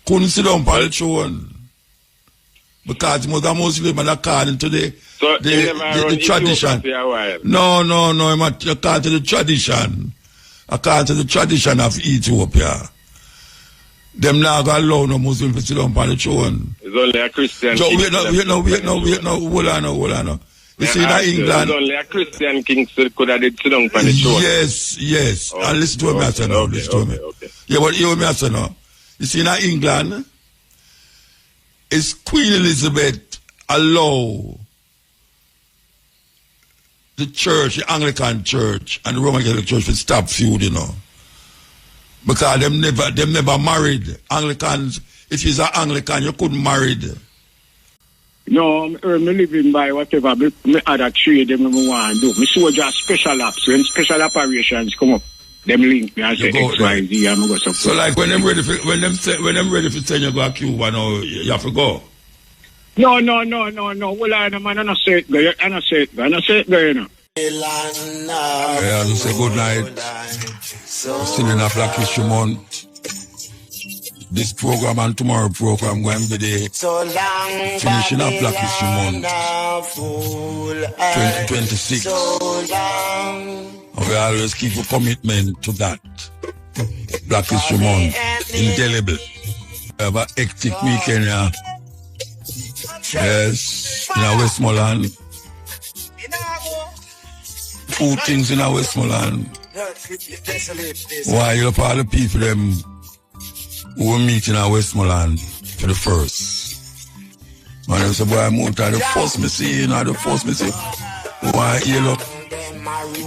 couldn't sit down on the throne. Because he was a Muslim and according to the tradition. No, I'm according to the tradition. According to the tradition of Ethiopia. Them not going to allow no Muslim to sit down on the throne. It's only a Christian so wait, hold on. You see in England. It's only a Christian king could have sit down on the throne. Yes. Okay. And listen to me, I say now. Listen to me. Yeah, but hear me, I say now. You see in England, is Queen Elizabeth allow the church, the Anglican church, and the Roman Catholic church to stop feud, you know? Because them never married. Anglicans, if you're an Anglican, you couldn't marry. No, I'm living by whatever me other trade them want to do. Me soldier special ops. When special operations come up, them link me and say X, Y, Z, and I go support. So like when them ready for send you go to Cuba now, you have to go. No. Well, I'm not say it, girl. I'm not say it, you know. Yeah, I say good night. We're still in a Black History Month. This program and tomorrow program going to be the finishing of Black History Month 2026. And we always keep a commitment to that. Black History Month, indelible. We have a hectic weekend here. Yes, in our Westmoreland. 2 things in our Westmoreland. Why you up all the people them who will meet in our Westmoreland for the first. And I say, boy, I'm out of the first me see, the first me see. Why you look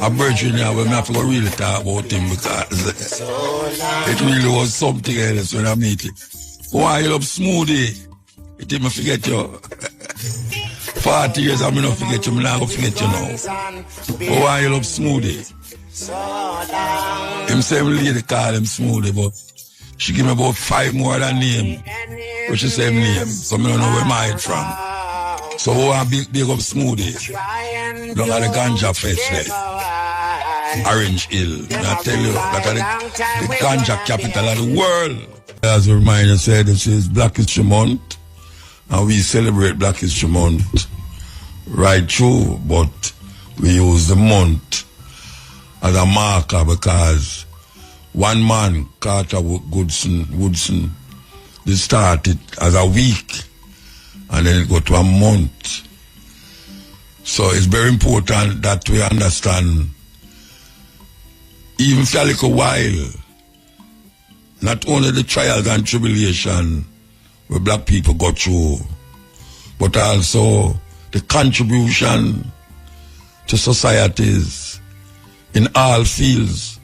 a virgin here when I have to go really talk about him because it really was something else when I meet it. Why you look smoothie? It didn't forget you. 40 years I'm not forget you, I'm not going to forget you now. Why you look smoothie? Him say lady call him smoothie, but she give me about 5 more than name. But she say name, so I don't know where I from. So I want to big up smoothie. Down at the Ganja Fest there. Orange Hill. I tell you, that is the Ganja capital of the world. As a reminder, said this is Black History Month. And we celebrate Black History Month right through, but we use the month as a marker because one man, Carter Woodson, they started as a week and then it got to a month. So it's very important that we understand, even for a little while, not only the trials and tribulation where black people go through, but also the contribution to societies in all fields,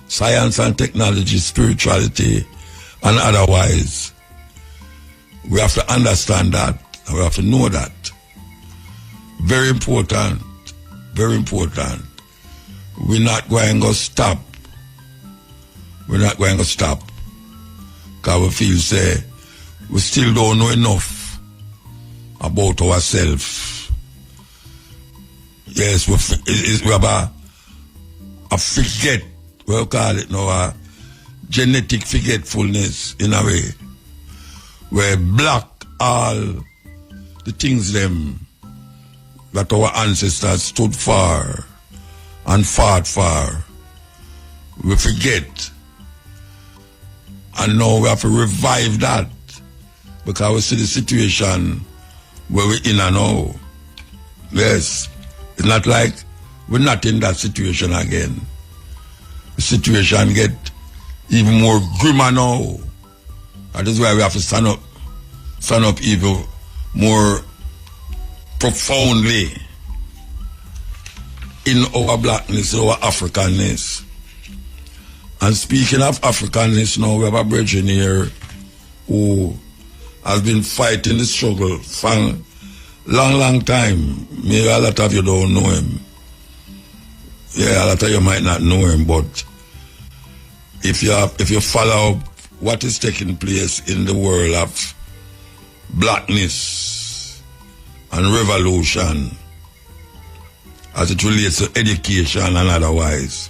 science and technology, spirituality, and otherwise. We have to understand that, and we have to know that. Very important, very important. We're not going to stop. We're not going to stop. Because we feel, say, we still don't know enough about ourselves. Yes, we have a forget, we'll call it now, a genetic forgetfulness in a way, where black all the things them that our ancestors stood for and fought for, we forget. And now we have to revive that because we see the situation where we're in and now. Yes, it's not like we're not in that situation again. The situation get even more grimmer now. That is why we have to stand up even more profoundly in our blackness, our Africanness. And speaking of Africanness now, we have a brethren here who has been fighting the struggle for a long time. Maybe a lot of you don't know him. Yeah, a lot of you might not know him, but if you follow what is taking place in the world of blackness and revolution as it relates to education and otherwise,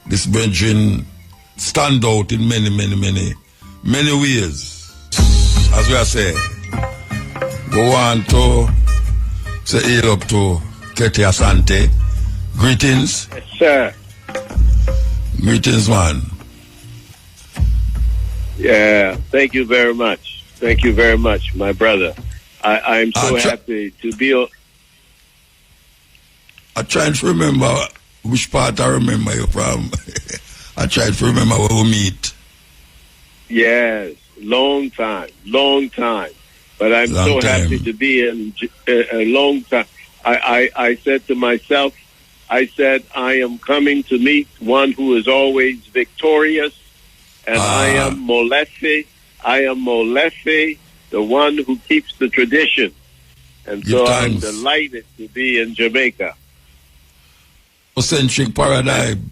this brethren stand out in many ways. as we are saying, go on to say hail up to Kete Asante. Greetings. Yes, sir. Greetings, man. Yeah, thank you very much. Thank you very much, my brother. I'm so happy to be. I tried to remember which part I remember you from. I tried to remember where we meet. Yes, long time. But I'm so happy to be in a long time. I said to myself, I am coming to meet one who is always victorious, and I am Molefe. The one who keeps the tradition. And so I'm delighted to be in Jamaica. Centric paradigm.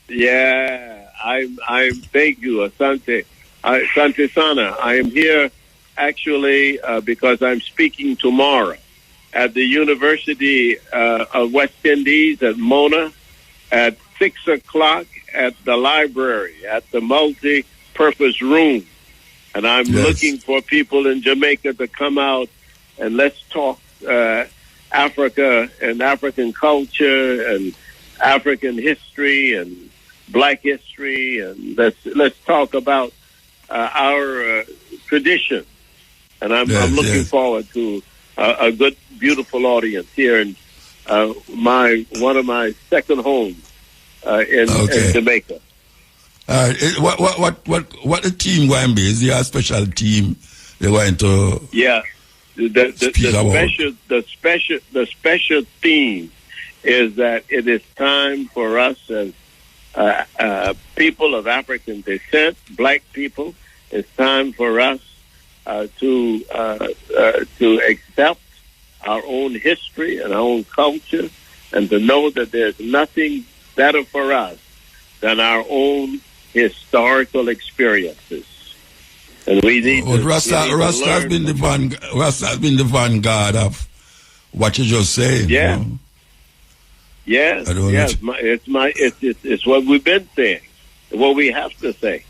Yeah, I'm thank you, Asante. Asante Sana. I am here actually because I'm speaking tomorrow at the University of West Indies at Mona at 6 o'clock at the library, at the multi-purpose room. And I'm looking for people in Jamaica to come out and let's talk Africa and African culture and African history and Black history, and let's talk about our tradition. And I'm looking forward to a good, beautiful audience here in one of my second homes in Jamaica. All right. What the team going to be? Is there a special team they're going to? Yeah, the special theme is that it is time for us as people of African descent, Black people. It's time for us to accept our own history and our own culture, and to know that there's nothing better for us than our own historical experiences. And we need Rasta has been the vanguard of what you just said. Yeah. You know? Yes. It's what we've been saying. What we have to say.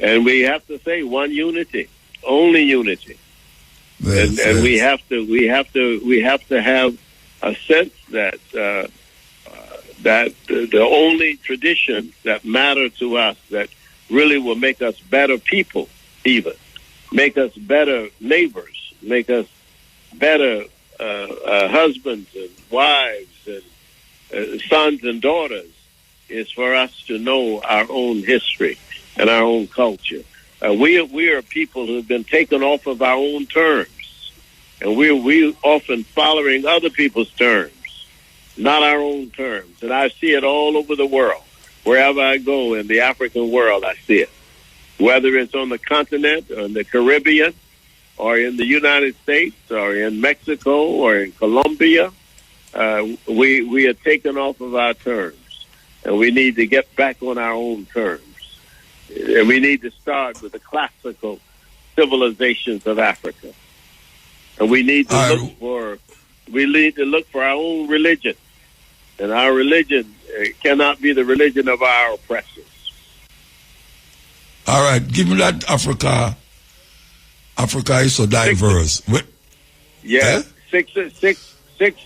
And we have to say one unity. Only unity. Yes, and we have to have a sense that that the only traditions that matter to us, that really will make us better people, even make us better neighbors, make us better husbands and wives and sons and daughters, is for us to know our own history and our own culture. We are people who have been taken off of our own terms, and we're often following other people's terms, not our own terms. And I see it all over the world. Wherever I go in the African world, I see it. Whether it's on the continent or in the Caribbean or in the United States or in Mexico or in Colombia, we are taken off of our terms, and we need to get back on our own terms. And we need to start with the classical civilizations of Africa. And we need to look for our own religion. And our religion cannot be the religion of our oppressors. All right, given that Africa is so diverse. Yeah, 6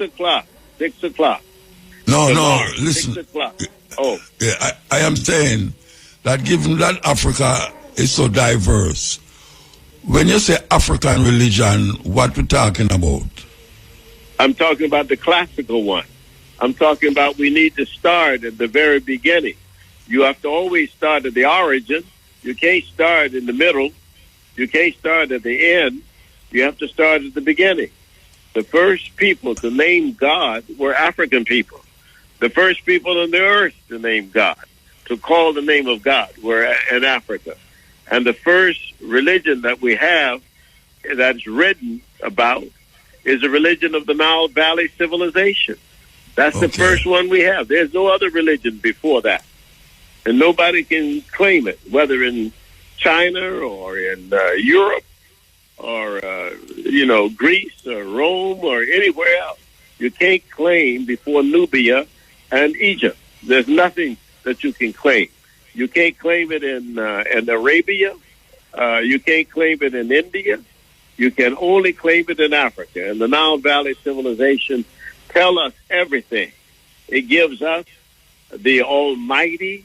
o'clock. 6 o'clock. No, tomorrow, listen. 6 o'clock. Oh. Yeah, I am saying that given that Africa is so diverse, when you say African religion, what we're talking about? I'm talking about the classical one. I'm talking about we need to start at the very beginning. You have to always start at the origin. You can't start in the middle. You can't start at the end. You have to start at the beginning. The first people to name God were African people. The first people on the earth to name God, to call the name of God, were in Africa. And the first religion that we have that's written about is the religion of the Nile Valley civilization. That's the first one we have. There's no other religion before that. And nobody can claim it, whether in China or in Europe or, Greece or Rome or anywhere else. You can't claim before Nubia and Egypt. There's nothing that you can claim. You can't claim it in Arabia You can't claim it in India. You can only claim it in Africa. And the Nile Valley civilization tell us everything. It gives us the Almighty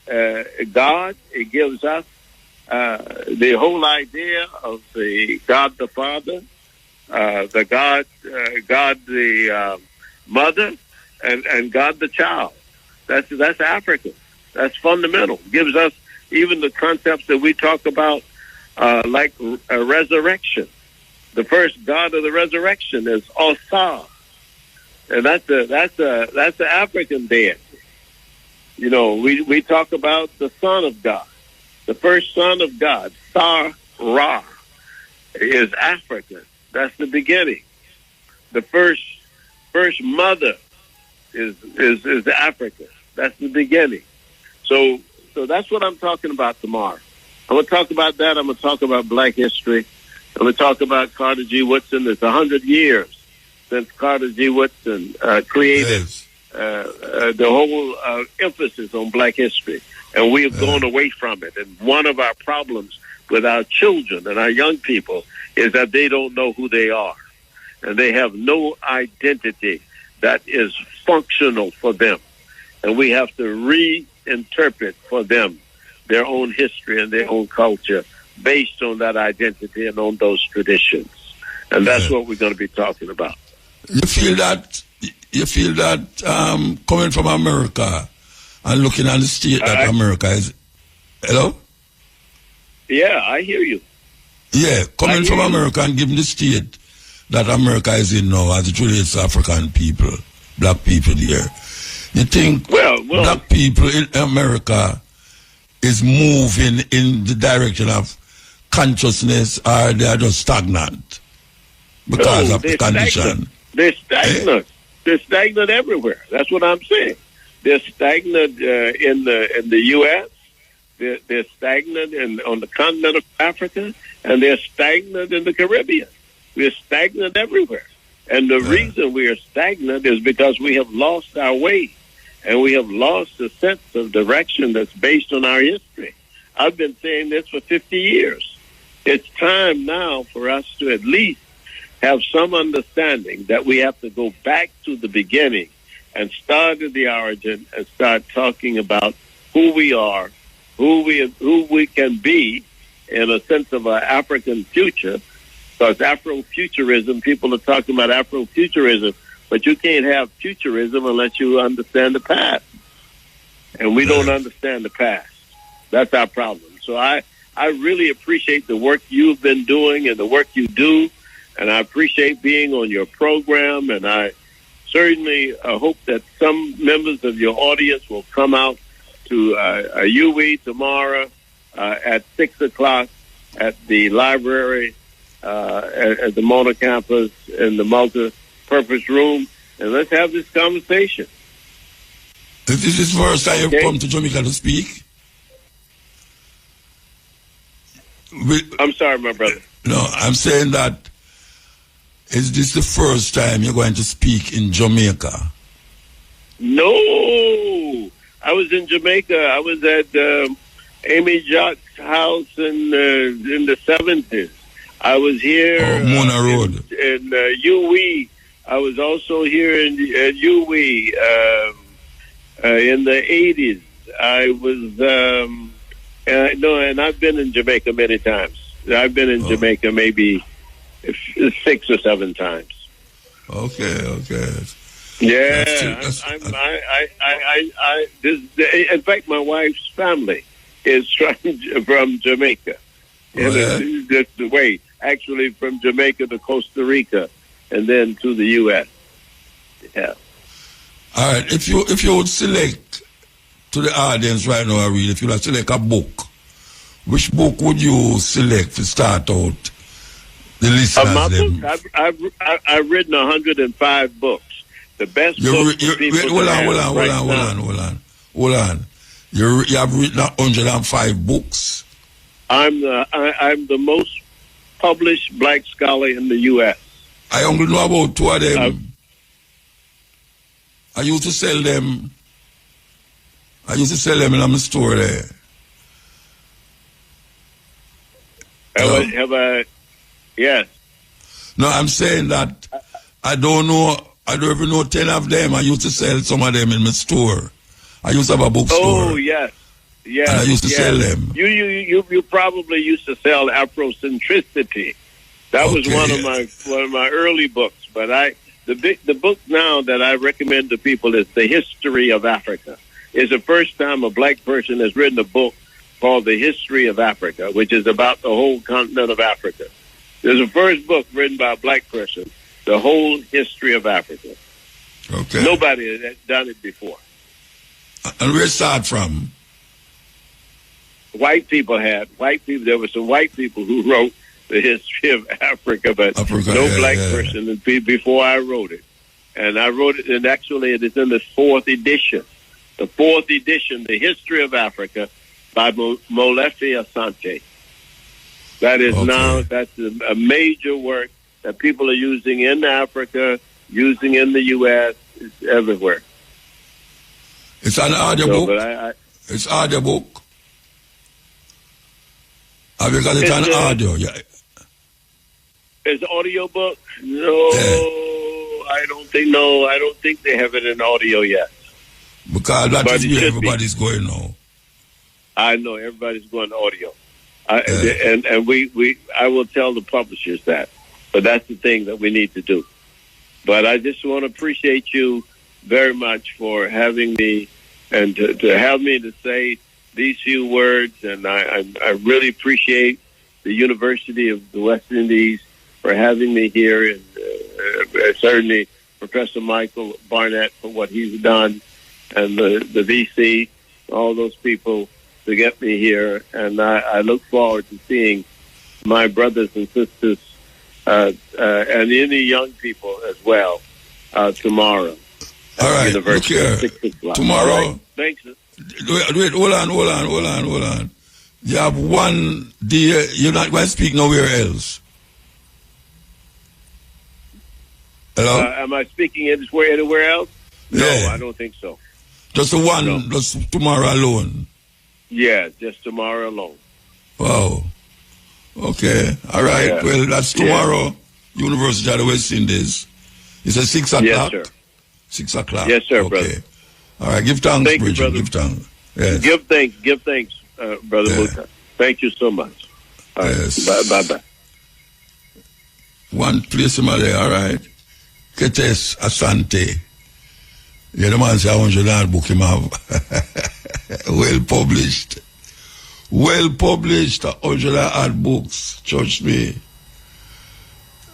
God. It gives us the whole idea of the God the Father, the God the Mother, and God the Child. That's African. That's fundamental. Gives us even the concepts that we talk about, like a resurrection. The first God of the resurrection is Osar, and that's the African deity. You know, we talk about the Son of God. The first Son of God, Sar-Ra, is African. That's the beginning. The first mother is African. That's the beginning. So that's what I'm talking about tomorrow. I'm going to talk about that. I'm going to talk about Black history. I'm going to talk about Carter G. Woodson. It's 100 years since Carter G. Woodson created the whole emphasis on Black history. And we have gone away from it. And one of our problems with our children and our young people is that they don't know who they are. And they have no identity that is functional for them. And we have to reinterpret for them their own history and their own culture based on that identity and on those traditions. And that's what we're going to be talking about. You feel that coming from America and looking at the state that America is... Hello? Yeah, I hear you. Yeah, coming from America and giving the state that America is in now as it relates to African people, Black people here. You think Black people in America is moving in the direction of consciousness, or they are just stagnant because of the condition? They're stagnant. They're stagnant everywhere. That's what I'm saying. They're stagnant in the U.S. They're stagnant on the continent of Africa, and they're stagnant in the Caribbean. We're stagnant everywhere. And the reason we are stagnant is because we have lost our way, and we have lost a sense of direction that's based on our history. I've been saying this for 50 years. It's time now for us to at least have some understanding that we have to go back to the beginning and start at the origin and start talking about who we are, who we can be in a sense of an African future. Because Afrofuturism, people are talking about Afrofuturism, but you can't have futurism unless you understand the past. And we don't understand the past. That's our problem. So I really appreciate the work you've been doing and the work you do, and I appreciate being on your program, and I certainly hope that some members of your audience will come out to a UE tomorrow at 6 o'clock at the library at the Mona campus in the multi-purpose room, and let's have this conversation. Is this the first time you've come to Jamaica to speak? I'm sorry, my brother. No, I'm saying that is this the first time you're going to speak in Jamaica? No, I was in Jamaica. I was at Amy Jock's house in the 70s. I was here Mona Road. in UE. I was also here in UE in the 80s. I was and I've been in Jamaica many times. I've been in Jamaica maybe 6 or 7 times. Okay. Yeah, in fact, my wife's family is from Jamaica. Just the way, actually, from Jamaica to Costa Rica, and then to the U.S. Yeah. All right. If you would select to the audience right now, if you would select a book, which book would you select to start out the listeners? My book, I've written 105 books. The best book for people hold on. You have written 105 books. I'm the most published black scholar in the U.S. I only know about 2 of them. I used to sell them. In my store there. Yes. No, I'm saying that I don't even know 10 of them. I used to sell some of them in my store. I used to have a bookstore. Oh, yes. Yes. And I used to sell them. You probably used to sell Afrocentricity. That was one of my early books. But the book now that I recommend to people is The History of Africa. It's the first time a black person has written a book called The History of Africa, which is about the whole continent of Africa. There's the first book written by a black person, The Whole History of Africa. Okay. Nobody has done it before. And where it start from? White people. There were some white people who wrote The History of Africa, but no black person before I wrote it. And I wrote it, and actually it is in the fourth edition. The fourth edition, The History of Africa, by Molefi Asante. That is that's a major work that people are using in Africa, using in the U.S., it's everywhere. It's an audio book? It's audio book? Have you got it on audio? Yeah. It's an audio book? No, I don't think they have it in audio yet. Because that is where everybody's going now. I know everybody's going to audio. And I will tell the publishers that. But that's the thing that we need to do. But I just want to appreciate you very much for having me and to have me to say these few words. And I really appreciate the University of the West Indies for having me here, and certainly Professor Michael Barnett for what he's done, and the VC, all those people to get me here. And I look forward to seeing my brothers and sisters and any young people as well tomorrow. All right, look here. Tomorrow. Right. Thanks. Wait, hold on. You have one day, you're not going to speak nowhere else. Hello? Am I speaking anywhere else? No, Yeah. I don't think so. Just the one, just tomorrow alone. Yeah, just tomorrow alone. Wow. Okay. All right. Yeah. Well, that's tomorrow. University of the West Indies. It's at 6 o'clock? Yes, sir. 6 o'clock. Yes, sir, okay. brother. All right. Give thanks, Thank you, Bridget. brother. Give thanks. Yes. Give thanks, Brother Muta. Thank you so much. All right. Yes. Bye. One place in my day, all right. Ketes Asante. Yeah, the man say $100 book him have. Well published. Well published, $100 books. Trust me.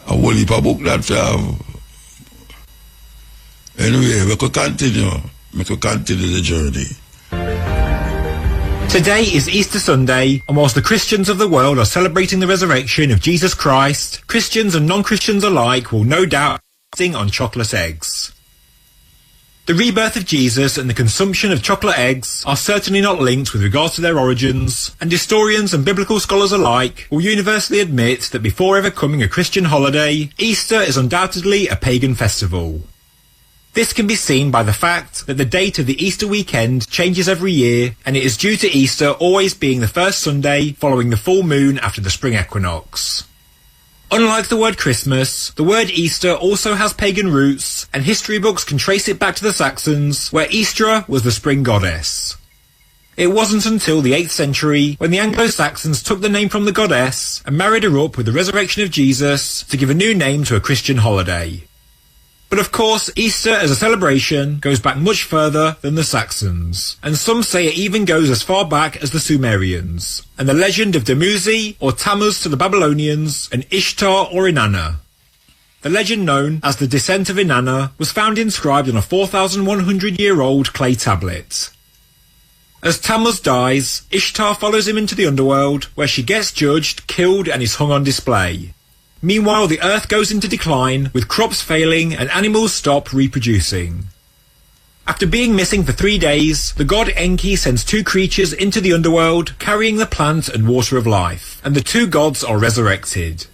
A whole heap of book that we have. Anyway, we could continue. We could continue the journey. Today is Easter Sunday, and whilst the Christians of the world are celebrating the resurrection of Jesus Christ, Christians and non-Christians alike will no doubt be feasting on chocolate eggs. The rebirth of Jesus and the consumption of chocolate eggs are certainly not linked with regards to their origins, and historians and biblical scholars alike will universally admit that before ever coming a Christian holiday, Easter is undoubtedly a pagan festival. This can be seen by the fact that the date of the Easter weekend changes every year, and it is due to Easter always being the first Sunday following the full moon after the spring equinox. Unlike the word Christmas, the word Easter also has pagan roots, and history books can trace it back to the Saxons, where Eostre was the spring goddess. It wasn't until the 8th century when the Anglo-Saxons took the name from the goddess and married her up with the resurrection of Jesus to give a new name to a Christian holiday. But of course, Easter as a celebration goes back much further than the Saxons, and some say it even goes as far back as the Sumerians, and the legend of Dumuzi or Tammuz to the Babylonians, and Ishtar or Inanna. The legend known as the Descent of Inanna was found inscribed on a 4,100-year-old clay tablet. As Tammuz dies, Ishtar follows him into the underworld, where she gets judged, killed, and is hung on display. Meanwhile, the earth goes into decline, with crops failing and animals stop reproducing. After being missing for 3 days, the god Enki sends 2 creatures into the underworld, carrying the plant and water of life, and the 2 gods are resurrected.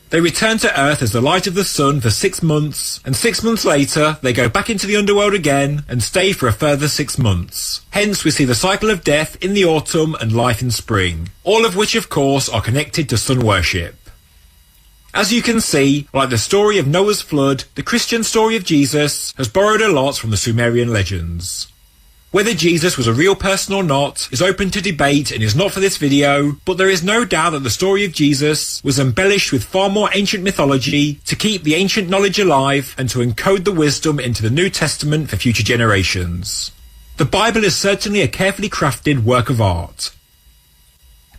They return to Earth as the light of the sun for 6 months, and 6 months later they go back into the underworld again and stay for a further 6 months. Hence we see the cycle of death in the autumn and life in spring, all of which of course are connected to sun worship. As you can see, like the story of Noah's flood, the Christian story of Jesus has borrowed a lot from the Sumerian legends. Whether Jesus was a real person or not is open to debate and is not for this video, but there is no doubt that the story of Jesus was embellished with far more ancient mythology to keep the ancient knowledge alive and to encode the wisdom into the New Testament for future generations. The Bible is certainly a carefully crafted work of art.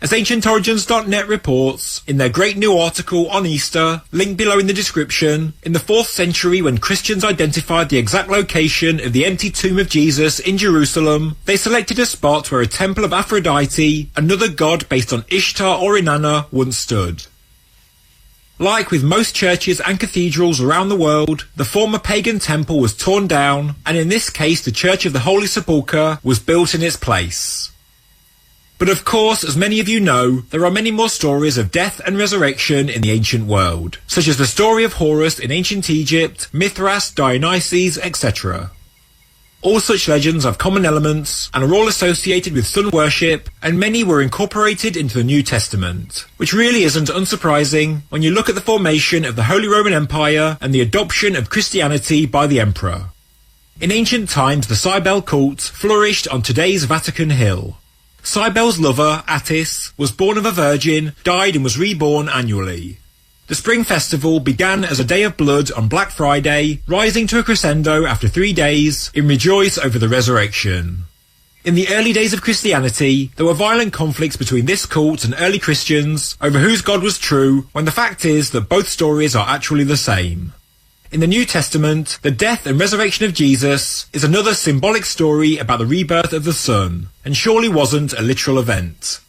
As AncientOrigins.net reports, in their great new article on Easter, linked below in the description, in the 4th century when Christians identified the exact location of the empty tomb of Jesus in Jerusalem, they selected a spot where a temple of Aphrodite, another god based on Ishtar or Inanna, once stood. Like with most churches and cathedrals around the world, the former pagan temple was torn down, and in this case the Church of the Holy Sepulchre was built in its place. But of course, as many of you know, there are many more stories of death and resurrection in the ancient world, such as the story of Horus in ancient Egypt, Mithras, Dionysus, etc. All such legends have common elements and are all associated with sun worship, and many were incorporated into the New Testament, which really isn't unsurprising when you look at the formation of the Holy Roman Empire and the adoption of Christianity by the Emperor. In ancient times, the Cybele cult flourished on today's Vatican Hill. Cybele's lover, Attis, was born of a virgin, died and was reborn annually. The spring festival began as a day of blood on Black Friday, rising to a crescendo after 3 days in rejoice over the resurrection. In the early days of Christianity, there were violent conflicts between this cult and early Christians over whose God was true, when the fact is that both stories are actually the same. In the New Testament, the death and resurrection of Jesus is another symbolic story about the rebirth of the sun, and surely wasn't a literal event.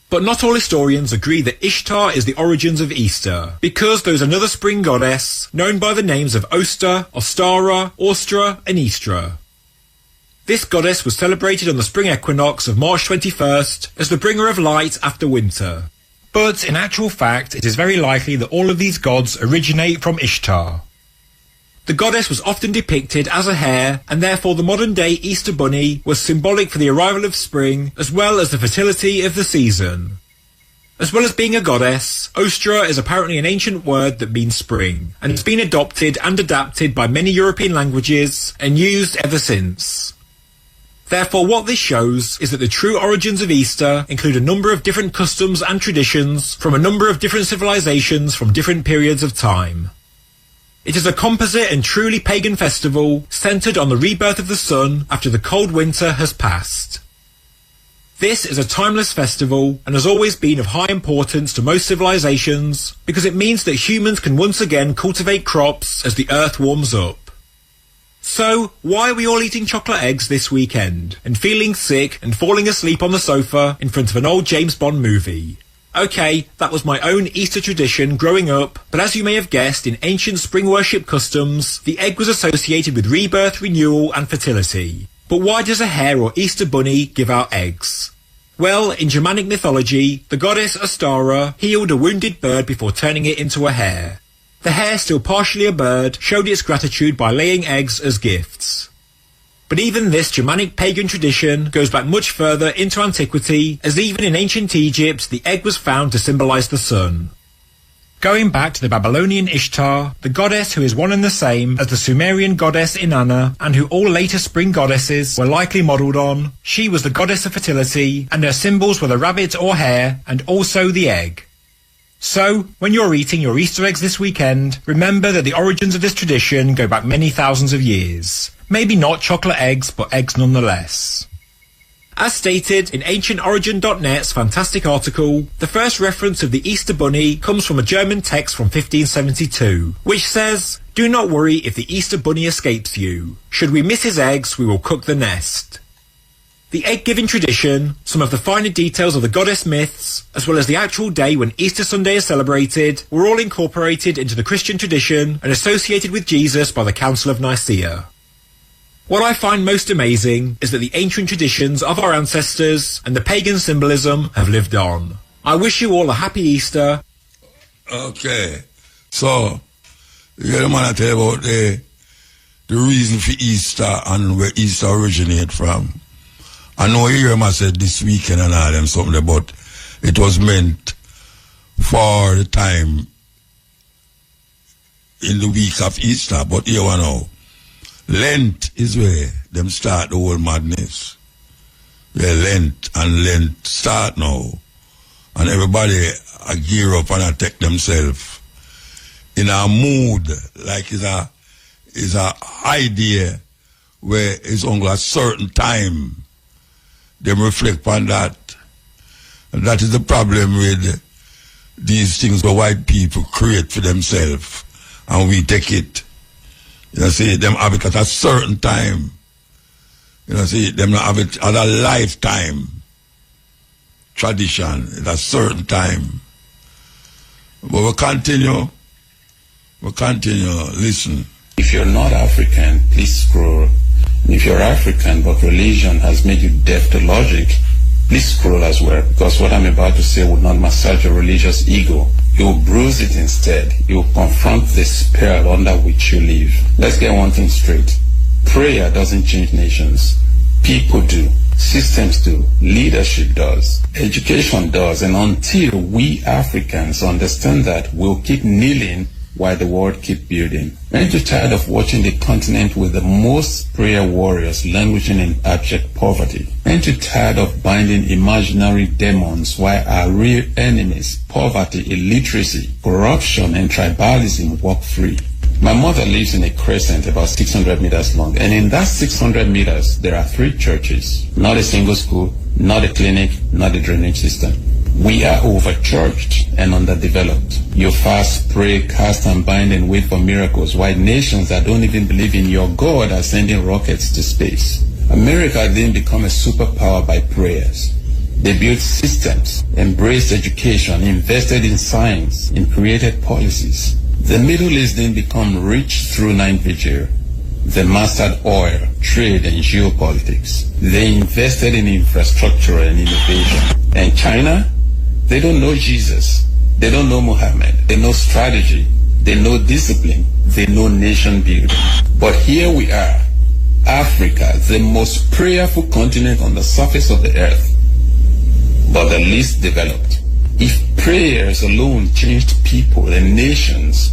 But not all historians agree that Ishtar is the origins of Easter, because there is another spring goddess, known by the names of Oster, Ostara, Austra, and Istra. This goddess was celebrated on the spring equinox of March 21st as the bringer of light after winter. But in actual fact, it is very likely that all of these gods originate from Ishtar. The goddess was often depicted as a hare, and therefore the modern-day Easter bunny was symbolic for the arrival of spring, as well as the fertility of the season. As well as being a goddess, Ostra is apparently an ancient word that means spring, and it's been adopted and adapted by many European languages, and used ever since. Therefore, what this shows is that the true origins of Easter include a number of different customs and traditions from a number of different civilizations from different periods of time. It is a composite and truly pagan festival centered on the rebirth of the sun after the cold winter has passed. This is a timeless festival and has always been of high importance to most civilizations because it means that humans can once again cultivate crops as the earth warms up. So, why are we all eating chocolate eggs this weekend and feeling sick and falling asleep on the sofa in front of an old James Bond movie? Okay, that was my own Easter tradition growing up, but as you may have guessed, in ancient spring worship customs, the egg was associated with rebirth, renewal and fertility. But why does a hare or Easter bunny give out eggs? Well, in Germanic mythology, the goddess Ostara healed a wounded bird before turning it into a hare. The hare, still partially a bird, showed its gratitude by laying eggs as gifts. But even this Germanic pagan tradition goes back much further into antiquity, as even in ancient Egypt the egg was found to symbolise the sun. Going back to the Babylonian Ishtar, the goddess who is one and the same as the Sumerian goddess Inanna, and who all later spring goddesses were likely modelled on, she was the goddess of fertility, and her symbols were the rabbit or hare, and also the egg. So, when you're eating your Easter eggs this weekend, remember that the origins of this tradition go back many thousands of years. Maybe not chocolate eggs, but eggs nonetheless. As stated in AncientOrigin.net's fantastic article, the first reference of the Easter Bunny comes from a German text from 1572, which says, "Do not worry if the Easter Bunny escapes you. Should we miss his eggs, we will cook the nest." The egg-giving tradition, some of the finer details of the goddess myths, as well as the actual day when Easter Sunday is celebrated, were all incorporated into the Christian tradition and associated with Jesus by the Council of Nicaea. What I find most amazing is that the ancient traditions of our ancestors and the pagan symbolism have lived on. I wish you all a happy Easter. Okay. So, you get the man I tell you about the reason for Easter and where Easter originate from. I know you hear him said this weekend and all them something, but it was meant for the time in the week of Easter. But here we know, Lent is where them start the whole madness. Yeah, Lent start now. And everybody gear up and take themselves in a mood like it's a idea where it's only a certain time they reflect on that. And that is the problem with these things where white people create for themselves and we take it. You know, see, them have it at a certain time. You know, see, them not have it at a lifetime tradition at a certain time. But we'll continue. Listen. If you're not African, please scroll. If you're African but religion has made you deaf to logic, please scroll as well, because what I'm about to say will not massage your religious ego. It will bruise it instead. It will confront the spell under which you live. Let's get one thing straight. Prayer doesn't change nations. People do. Systems do. Leadership does. Education does. And until we Africans understand that, we'll keep kneeling while the world keep building. Aren't you tired of watching the continent with the most prayer warriors languishing in abject poverty? Aren't you tired of binding imaginary demons while our real enemies, poverty, illiteracy, corruption, and tribalism, walk free? My mother lives in a crescent about 600 meters long, and in that 600 meters, there are 3 churches. Not a single school, not a clinic, not a drainage system. We are overcharged and underdeveloped. You fast, pray, cast and bind and wait for miracles, while nations that don't even believe in your God are sending rockets to space. America didn't become a superpower by prayers. They built systems, embraced education, invested in science, and created policies. The Middle East didn't become rich through night vigil. They mastered oil, trade, and geopolitics. They invested in infrastructure and innovation. And China? They don't know Jesus. They don't know Muhammad. They know strategy. They know discipline. They know nation building. But here we are, Africa, the most prayerful continent on the surface of the earth, but the least developed. If prayers alone changed people and nations,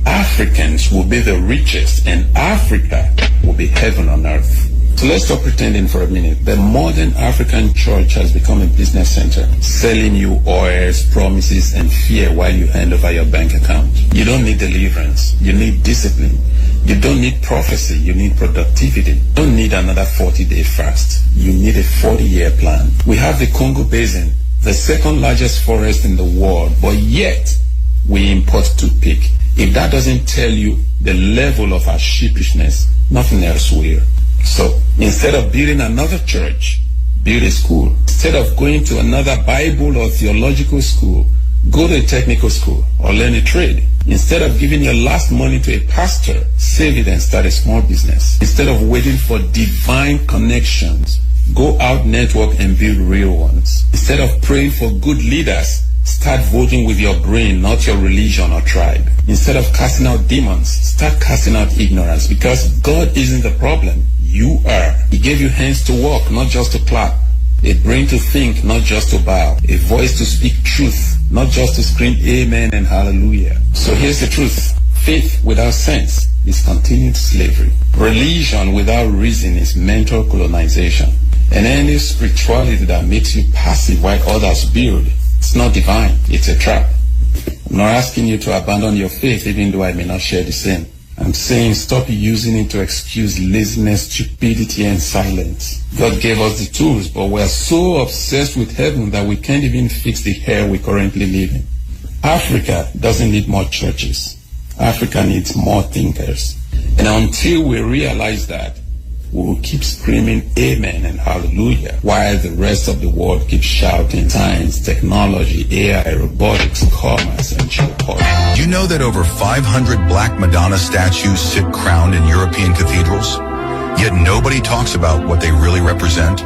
Africans will be the richest and Africa will be heaven on earth. So let's stop pretending for a minute. The modern African church has become a business center, selling you oils, promises, and fear while you hand over your bank account. You don't need deliverance. You need discipline. You don't need prophecy. You need productivity. You don't need another 40-day fast. You need a 40-year plan. We have the Congo Basin, the second largest forest in the world, but yet we import toothpick. If that doesn't tell you the level of our sheepishness, nothing else will. So instead of building another church, build a school. Instead of going to another Bible or theological school, go to a technical school or learn a trade. Instead of giving your last money to a pastor, save it and start a small business. Instead of waiting for divine connections, go out, network, and build real ones. Instead of praying for good leaders, start voting with your brain, not your religion or tribe. Instead of casting out demons, start casting out ignorance, because God isn't the problem. You are. He gave you hands to walk, not just to clap. A brain to think, not just to bow. A voice to speak truth, not just to scream amen and hallelujah. So here's the truth. Faith without sense is continued slavery. Religion without reason is mental colonization. And any spirituality that makes you passive while others build, it's not divine, it's a trap. I'm not asking you to abandon your faith, even though I may not share the same. I'm saying stop using it to excuse laziness, stupidity, and silence. God gave us the tools, but we're so obsessed with heaven that we can't even fix the hell we currently live in. Africa doesn't need more churches. Africa needs more thinkers. And until we realize that, we will keep screaming amen and hallelujah while the rest of the world keeps shouting science, technology, AI, robotics, commerce, and geopolitics. You know that over 500 Black Madonna statues sit crowned in European cathedrals? Yet nobody talks about what they really represent?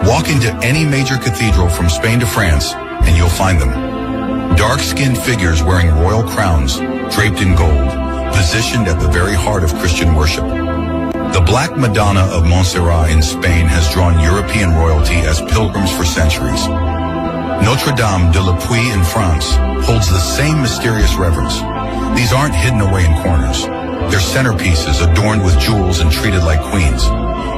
Walk into any major cathedral from Spain to France and you'll find them. Dark-skinned figures wearing royal crowns, draped in gold, positioned at the very heart of Christian worship. The Black Madonna of Montserrat in Spain has drawn European royalty as pilgrims for centuries. Notre Dame de la Puy in France holds the same mysterious reverence. These aren't hidden away in corners. They're centerpieces adorned with jewels and treated like queens.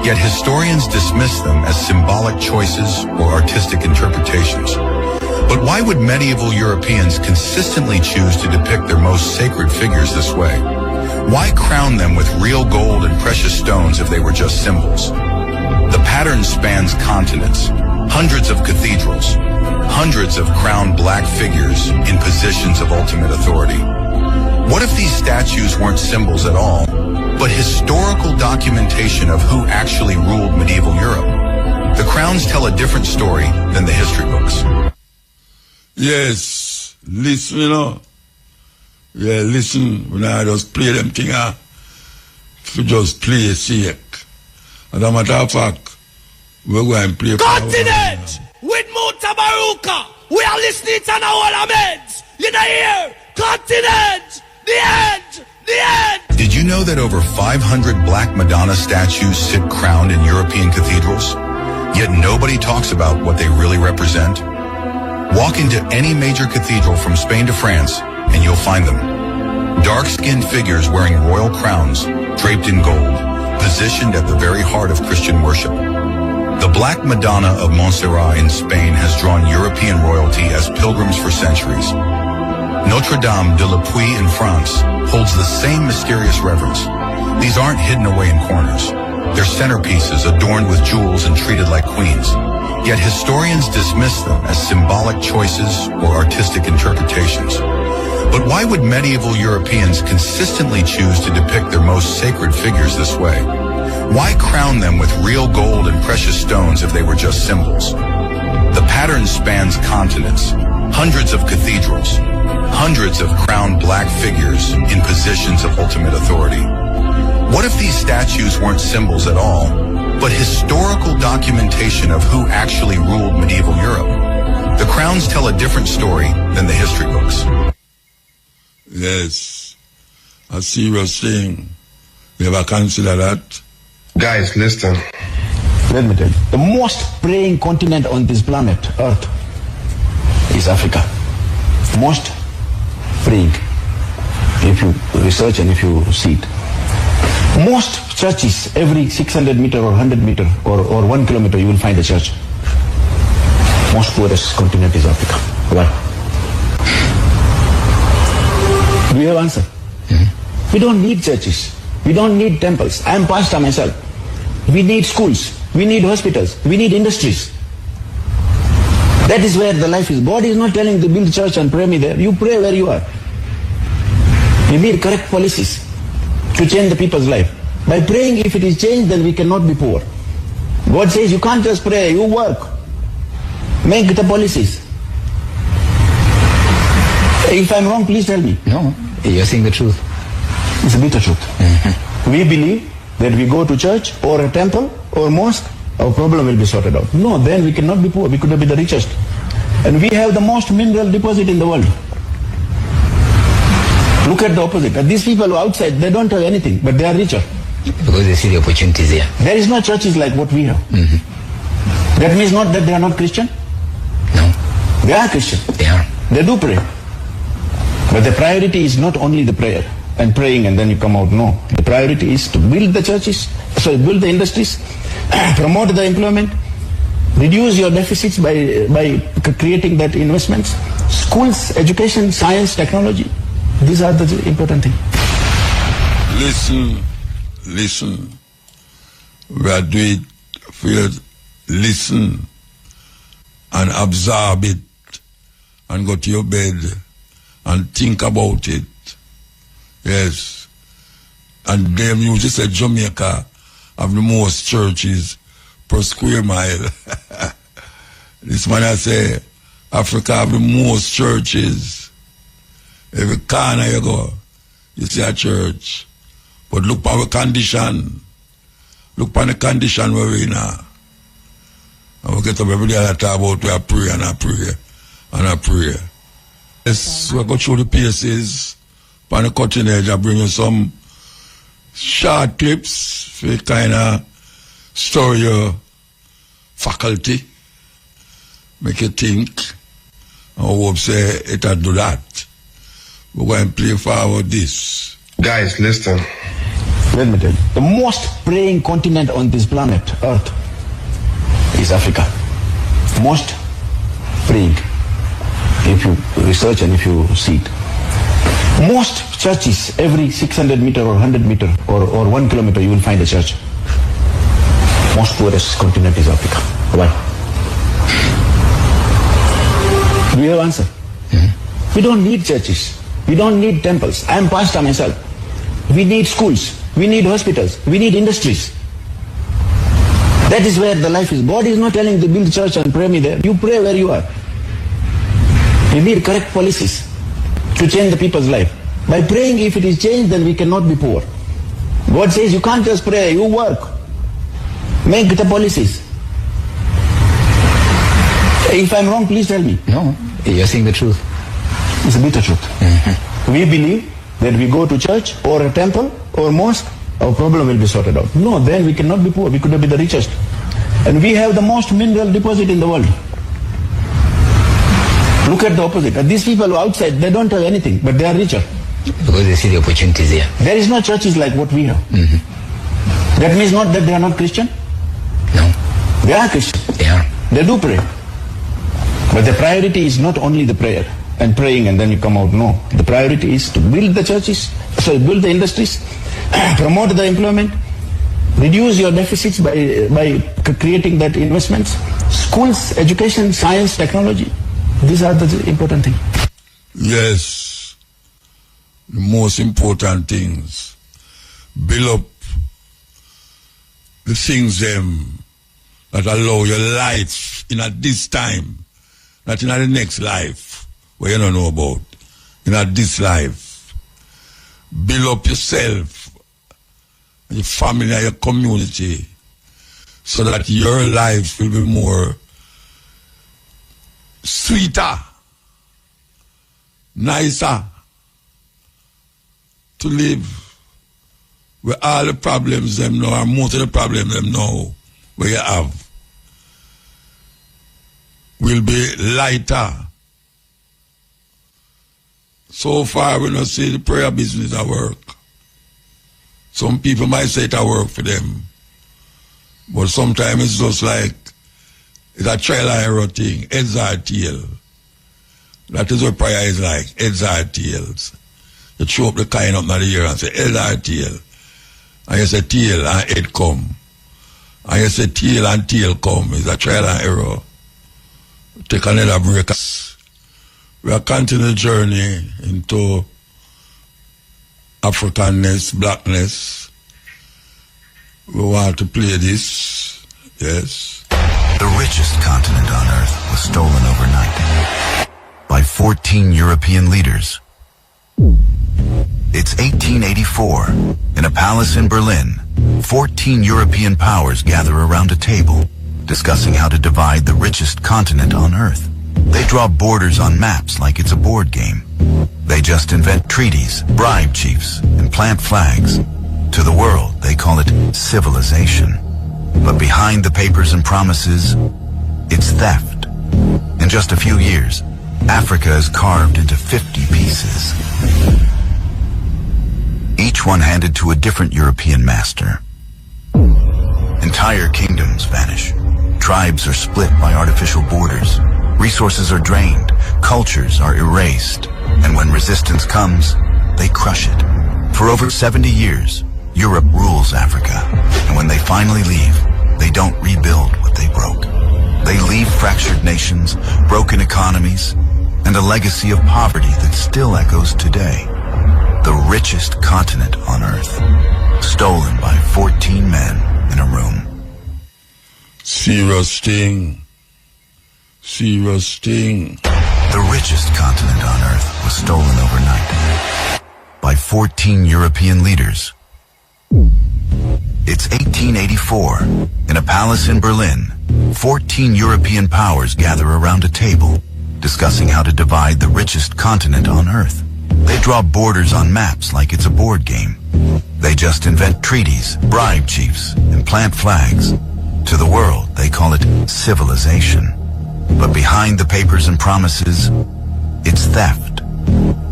Yet historians dismiss them as symbolic choices or artistic interpretations. But why would medieval Europeans consistently choose to depict their most sacred figures this way? Why crown them with real gold and precious stones if they were just symbols? The pattern spans continents, hundreds of cathedrals, hundreds of crowned black figures in positions of ultimate authority. What if these statues weren't symbols at all, but historical documentation of who actually ruled medieval Europe? The crowns tell a different story than the history books. Yes, listen, you know. Yeah, listen, when I just play them thing, to just play sake. As a matter of fact, we're going to play Continent with Mutabruka. We are listening to our meds. You know here? Continent! The end! The end! Did you know that over 500 Black Madonna statues sit crowned in European cathedrals? Yet nobody talks about what they really represent. Walk into any major cathedral from Spain to France, and you'll find them. Dark-skinned figures wearing royal crowns, draped in gold, positioned at the very heart of Christian worship. The Black Madonna of Montserrat in Spain has drawn European royalty as pilgrims for centuries. Notre Dame de la Puy in France holds the same mysterious reverence. These aren't hidden away in corners. They're centerpieces adorned with jewels and treated like queens. Yet historians dismiss them as symbolic choices or artistic interpretations. But why would medieval Europeans consistently choose to depict their most sacred figures this way? Why crown them with real gold and precious stones if they were just symbols? The pattern spans continents, hundreds of cathedrals, hundreds of crowned black figures in positions of ultimate authority. What if these statues weren't symbols at all, but historical documentation of who actually ruled medieval Europe? The crowns tell a different story than the history books. Yes, a serious thing. You ever consider that? Guys, listen. Let me tell you, the most praying continent on this planet, Earth, is Africa. Most praying, if you research and if you see it. Most churches, every 600 meter or 100 meter or 1 kilometer, you will find a church. Most poorest continent is Africa. Why? Do you have answer? Mm-hmm. We don't need churches. We don't need temples. I am pastor myself. We need schools. We need hospitals. We need industries. That is where the life is. God is not telling you to build church and pray me there. You pray where you are. You need correct policies to change the people's life. By praying, if it is changed, then we cannot be poor. God says you can't just pray, you work. Make the policies. If I'm wrong, please tell me. No, you're saying the truth. It's a bitter truth. Mm-hmm. We believe that we go to church or a temple or mosque, our problem will be sorted out. No, then we cannot be poor. We could not be the richest. And we have the most mineral deposit in the world. Look at the opposite. These people outside, they don't have anything, but they are richer. Because they see the opportunities there. There is no churches like what we have. Mm-hmm. That means not that they are not Christian. No. They are Christian. They are. They do pray. But the priority is not only the prayer and praying and then you come out. No. The priority is to build the churches, build the industries, promote the employment, reduce your deficits by creating that investments, schools, education, science, technology. These are the important things. Listen. We are doing it for you. Listen and absorb it and go to your bed and think about it. Yes. And them used to say Jamaica have the most churches per square mile. This man I say Africa have the most churches. Every corner you go, you see a church. But look at our condition. Look at the condition where we're in now. And we get up every day and talk about we are pray and I pray and I pray. Yes, we'll go through the paces on the cutting edge. I bring you some short clips for kind of store your faculty, make you think, and hope say it'll do that. We're going to play forward this. Guys, listen. Let me tell you, the most praying continent on this planet, Earth, is Africa. Most praying, if you research and if you see it. Most churches, every 600 meter or 100 meter or 1 kilometer, you will find a church. Most poorest continent is Africa. Why? Do you have an answer? Mm-hmm. We don't need churches. We don't need temples. I am pastor myself. We need schools. We need hospitals. We need industries. That is where the life is. God is not telling you to build church and pray me there. You pray where you are. We need correct policies to change the people's life. By praying, if it is changed, then we cannot be poor. God says you can't just pray, you work. Make the policies. If I'm wrong, please tell me. No, you're saying the truth. It's a bitter truth. Mm-hmm. We believe that we go to church or a temple or mosque, our problem will be sorted out. No, then we cannot be poor. We could be the richest. And we have the most mineral deposit in the world. Look at the opposite. These people outside, they don't have anything, but they are richer. Because they see the opportunities here. There is no churches like what we have. Mm-hmm. That means not that they are not Christian. No. They are Christian. They are. They do pray. But the priority is not only the prayer and praying and then you come out. No. The priority is to build the churches, build the industries, promote the employment, reduce your deficits by creating that investments. Schools, education, science, technology. These are the important things. Yes. The most important things. Build up the things that allow your life in at this time, not in the next life, where you don't know about. In at this life. Build up yourself, your family and your community, so that your life will be more sweeter, nicer to live. Where all the problems them know, or most of the problems them know, where you have, will be lighter. So far, we don't see the prayer business at work. Some people might say it at work for them, but sometimes it's just like, it's a trial and error thing, heads or tail. That is what prayer is like, heads or tails. You throw up the coin up in the air and say, head or tail. And you say tail and head come. And you say tail and tail come. It's a trial and error. Take another break. We are continuing the journey into Africanness, blackness. We want to play this. Yes. The richest continent on Earth was stolen overnight by 14 European leaders. It's 1884. In a palace in Berlin, 14 European powers gather around a table, discussing how to divide the richest continent on Earth. They draw borders on maps like it's a board game. They just invent treaties, bribe chiefs, and plant flags. To the world, they call it civilization. But behind the papers and promises, it's theft. In just a few years, Africa is carved into 50 pieces. Each one handed to a different European master. Entire kingdoms vanish. Tribes are split by artificial borders. Resources are drained. Cultures are erased. And when resistance comes, they crush it. For over 70 years, Europe rules Africa. And when they finally leave, they don't rebuild what they broke. They leave fractured nations, broken economies, and a legacy of poverty that still echoes today. The richest continent on Earth, stolen by 14 men in a room. Serious thing. Serious thing. The richest continent on Earth was stolen overnight by 14 European leaders. It's 1884. In a palace in Berlin, 14 European powers gather around a table, discussing how to divide the richest continent on Earth. They draw borders on maps like it's a board game. They just invent treaties, bribe chiefs, and plant flags. To the world, they call it civilization. But behind the papers and promises, it's theft.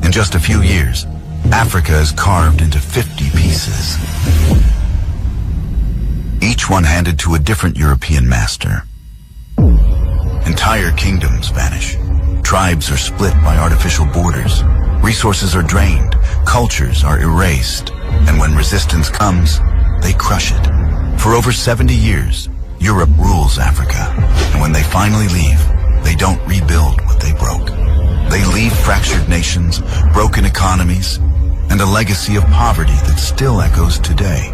In just a few years, Africa is carved into 50 pieces. Each one handed to a different European master. Entire kingdoms vanish. Tribes are split by artificial borders. Resources are drained. Cultures are erased. And when resistance comes, they crush it. For over 70 years, Europe rules Africa. And when they finally leave, they don't rebuild what they broke. They leave fractured nations, broken economies, and a legacy of poverty that still echoes today.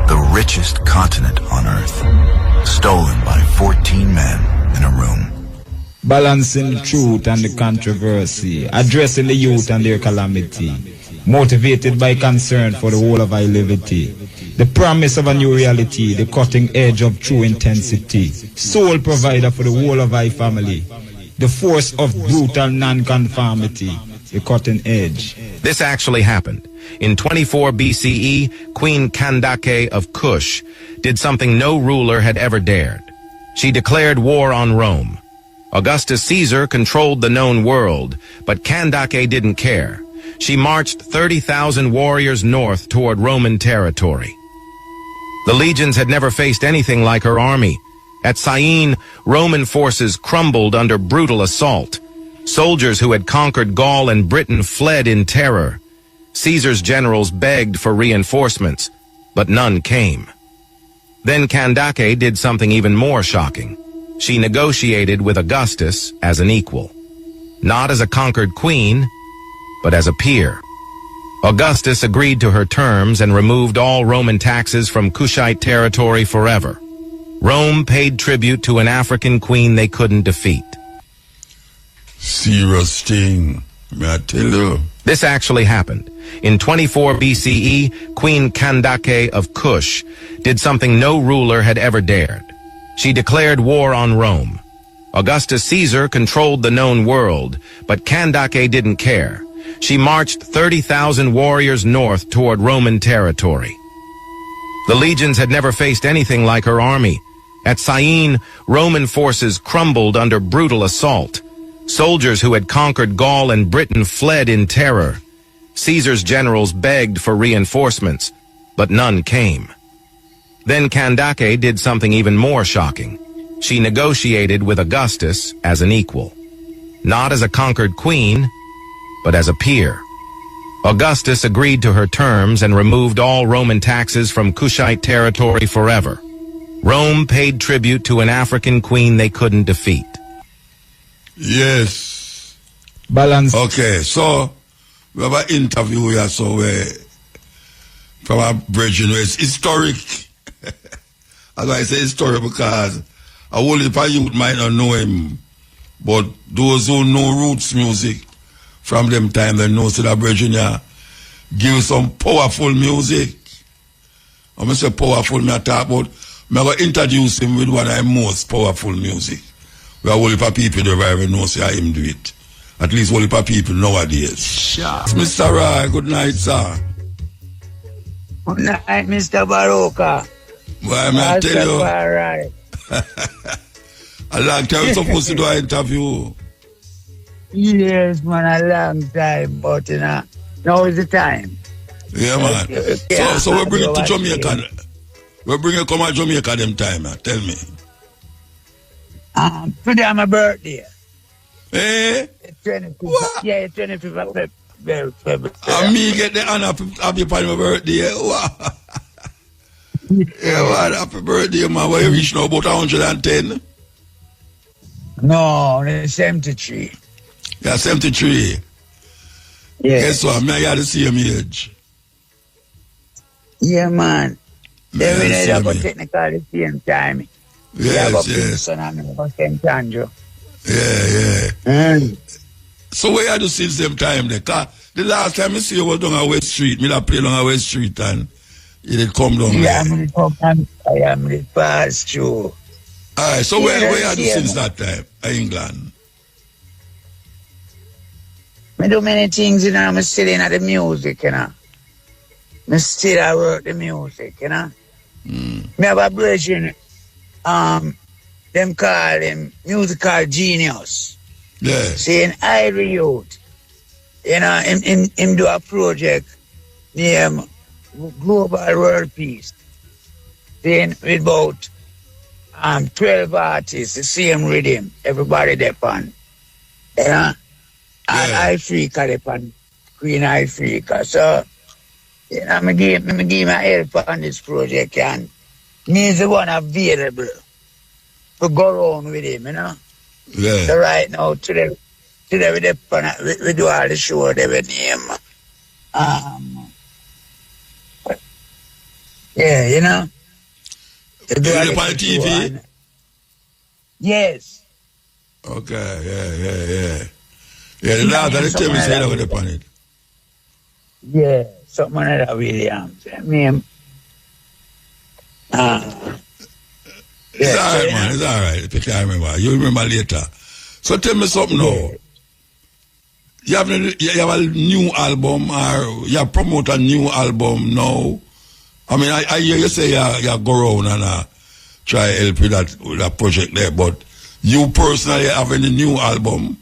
The richest continent on Earth, stolen by 14 men in a room. Balancing the truth and the controversy, addressing the youth and their calamity, motivated by concern for the whole of our liberty, the promise of a new reality, the cutting edge of true intensity, sole provider for the whole of our family, the force of brutal non-conformity, the cutting edge. This actually happened. In 24 BCE, Queen Kandake of Kush did something no ruler had ever dared. She declared war on Rome. Augustus Caesar controlled the known world, but Kandake didn't care. She marched 30,000 warriors north toward Roman territory. The legions had never faced anything like her army. At Syene, Roman forces crumbled under brutal assault. Soldiers who had conquered Gaul and Britain fled in terror. Caesar's generals begged for reinforcements, but none came. Then Kandake did something even more shocking. She negotiated with Augustus as an equal. Not as a conquered queen, but as a peer. Augustus agreed to her terms and removed all Roman taxes from Kushite territory forever. Rome paid tribute to an African queen they couldn't defeat. Serious thing, may I tell you? This actually happened. In 24 BCE, Queen Kandake of Kush did something no ruler had ever dared. She declared war on Rome. Augustus Caesar controlled the known world, but Kandake didn't care. She marched 30,000 warriors north toward Roman territory. The legions had never faced anything like her army. At Syene, Roman forces crumbled under brutal assault. Soldiers who had conquered Gaul and Britain fled in terror. Caesar's generals begged for reinforcements, but none came. Then Kandake did something even more shocking. She negotiated with Augustus as an equal. Not as a conquered queen, but as a peer. Augustus agreed to her terms and removed all Roman taxes from Kushite territory forever. Rome paid tribute to an African queen they couldn't defeat. Yes. Balance. Okay, so we have an interview here, so from our brethren, it's historic. As I say historic because a whole heap of youth might not know him, but those who know roots music from them time, they know so that brethren here give some powerful music. I'm going to say powerful, I talk about, I'm going to introduce him with one of the most powerful music. We are a whole heap of people that never know say him do it. At least a whole heap of people nowadays. Sure. Mr. Roy, good night, sir. Good night, Mr. Baroka. Why, man, I tell you. Right. A long time you're supposed to do an interview. Yes, man, a long time, but now is the time. Yeah, man. So we bring it to Jamaica. We bring it come to Jamaica them time, man. Tell me. Today my birthday. Eh? 25th. Yeah, 25th of February. And me get the honor of your my birthday. Wow. Yeah, man, happy birthday, man. Where you reach now about 110? No, 73. Yeah, 73. Yeah. Guess what? Me, I got the same age. Yeah, man. Yeah, They will have a technical the same time. Yes, yes. Yeah. So where you do since same time then? The last time I see you was down at West Street. Me that play down at West Street and you did come down there. I am the past through. Alright, so where you do since that time? England. I do many things, you know. I'm still in the music, you know. I still work the music, you know. Me have a brethren, them call him musical genius. Yeah. Saying Ivy Youth. You know, him do a project named Global World Peace. Then with about 12 artists, the same rhythm, everybody depend. You know? And Africa depend. Queen Africa. So, you know, I give my help on this project, and me is the one available to go around with him, you know. Yeah. So right now, today we do all the show they with him. Yeah, you know. You do it on TV? Yes. Okay, yeah. Yeah, the last of the TV said over the on it. Yeah, something like that, Williams. I mean, it's alright, man. It's alright. If you can't remember, you remember later. So tell me something now. You have a new album, or you promote a new album now? I mean, I hear you say you go around and try help with that project there, but you personally have any new album?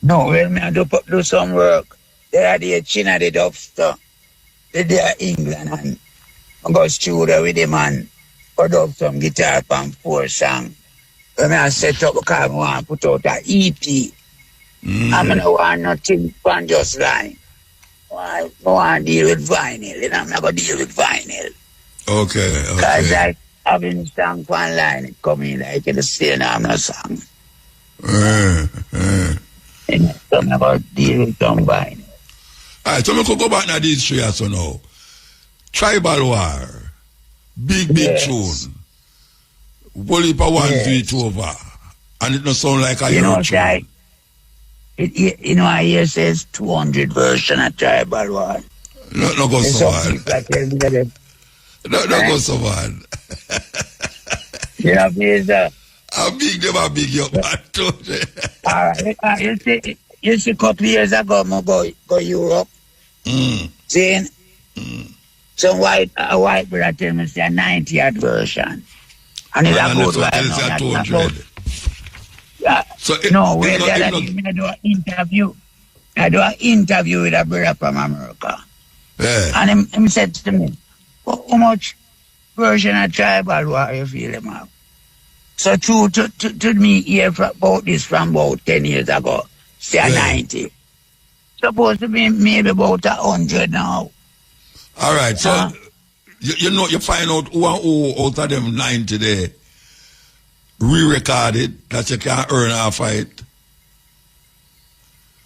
No, well, me I do some work. They are the China, the dub stuff. They are England, and I go studio with them and put up some guitar and 4 songs. When I set up because I want to put out an EP. I don't want nothing from just line. I want to deal with vinyl, you know, I'm not going to deal with vinyl. Okay. Because I have been song one line, it come in like in the same I'm not song. And I'm not going to deal with some vinyl. Alright, so we could go back to these three so now. Tribal War, big tune. Polipa 1 do it over. And it don't sound like a hero tune. You know, I hear says 200 version of Tribal War. No go so bad. No go so bad. You know, please, how big them are big, your man, too. Alright, you see a couple years ago, I go Europe. Seeing some white brother tell me say a 90th version. And it's a good one. Yeah. So I do an interview. I do an interview with a brother from America. Yeah. And he said to me, how much version of Tribal War you feel him have? So to me here about this from about 10 years ago, say 90. Supposed to be maybe about 100 now. All right, so you know, you find out who out of them 90 there re-recorded that you can earn a fight.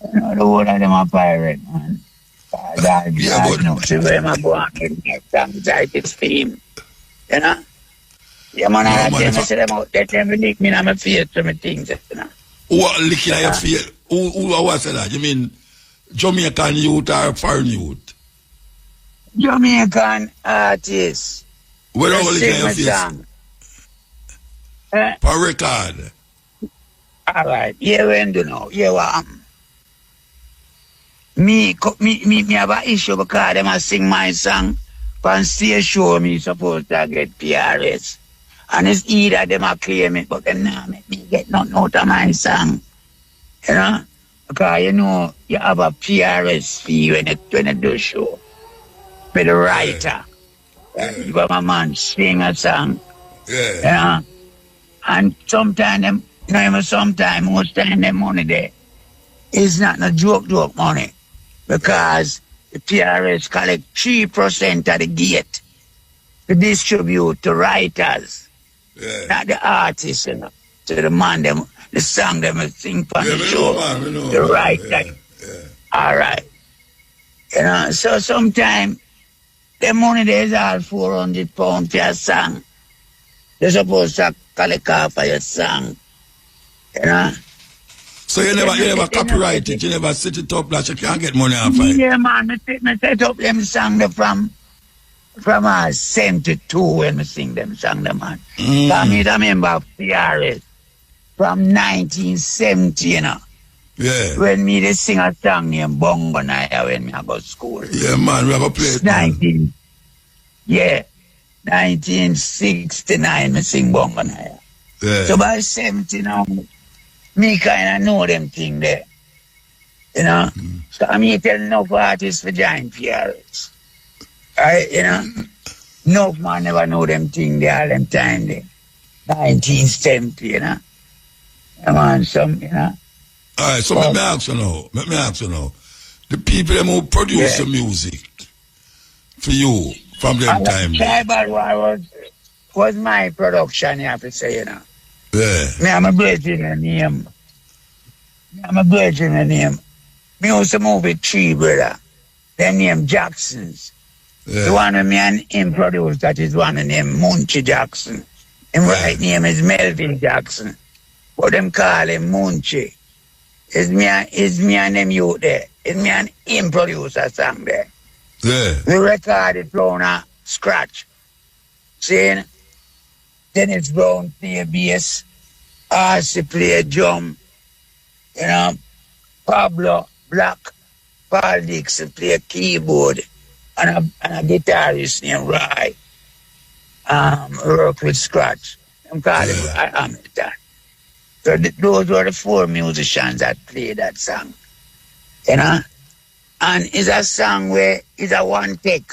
You know, the whole of them are pirate, man. See where my boy it's fame. You know? Yeah, man, I say them out there, they lick me in my face to my things, you know. Who licking in your face? Who was that? You mean Jamaican youth or foreign youth? Jamaican artists. Where are licking in your face? Per record. All right. Yeah, when do know? Yeah, what me have an issue because them a sing my song on stage show me supposed to get PRS. And it's either them a claim it, but them not make me get nothing out of my song. You know? Because you know you have a PRS fee when you do show. With the writer. You have a man sing a song. Yeah. You know? And sometimes most time the money there is not no joke money. Because the PRS collect 3% of the gate to distribute to writers. Yeah. Not the artists, you know. To the man them the song them sing for the show. The writer. Yeah. All right. You know, so sometimes the money there is all £400 for a song. They're supposed to collect off for your song. You know? So you never copyright it, you never set it up that you can't get money off it? Yeah, man, I set up them song from 72 when I sing them song, man. I mean, I remember PRS from 1970, you know. Yeah. When me they sing a song named Bongo Naya when me I go to school. Yeah, man, we have a play it, man. 1969 me sing Bongo Naya. Yeah. So by 70 now, me kind of know them thing there. You know? So I'm here telling enough artists for join PRS. Right, you know? No man never know them thing there all them time there. 1970, you know? Come on, some, you know? Alright, so let me ask you now. The people them who produce the music for you from them time there. Tribal War was my production, you have to say, you know. Yeah. Me, I'm a brethren name. Me used to move with three brother. Their name Jacksons. Yeah. The one with me and him produced, that is one named Munchie Jackson. His right name is Melvin Jackson. But them call him Munchie. It's me and them youth there. It's me and him produce a song there. Yeah. We recorded Brown a scratch. Saying Dennis Brown play bass, RC play drum, you know, Pablo Black, Paul Dixon play keyboard, and a guitarist named Rai work with scratch. I'm calling Hamilton. So those were the four musicians that played that song. You know? And it's a song where it's a one take.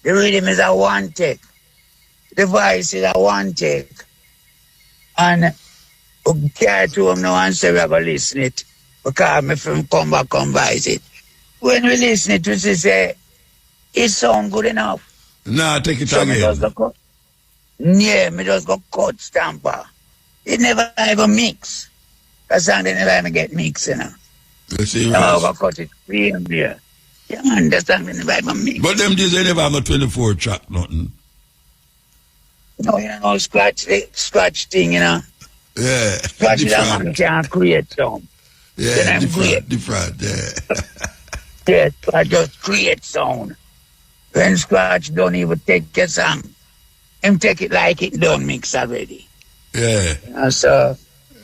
The rhythm is a one take. The voice is a one take. And we carry to him now and say we're going to listen it. Because me from come back and voice it. When we listen it, we say, it sound good enough. Nah, take it so again. Me just go cut stamper. It never even mix. That song they never even get mixed, you know. I go cut it clean there. Yeah, man, that song they never even mix. But them days they never have a 24 track, nothing. No, you know, scratch thing, you know. Yeah. Scratch that man can create sound. Yeah, different, yeah. Yeah, I just create sound. When Scratch don't even take a song, him take it like it done mix already. Yeah. You know, so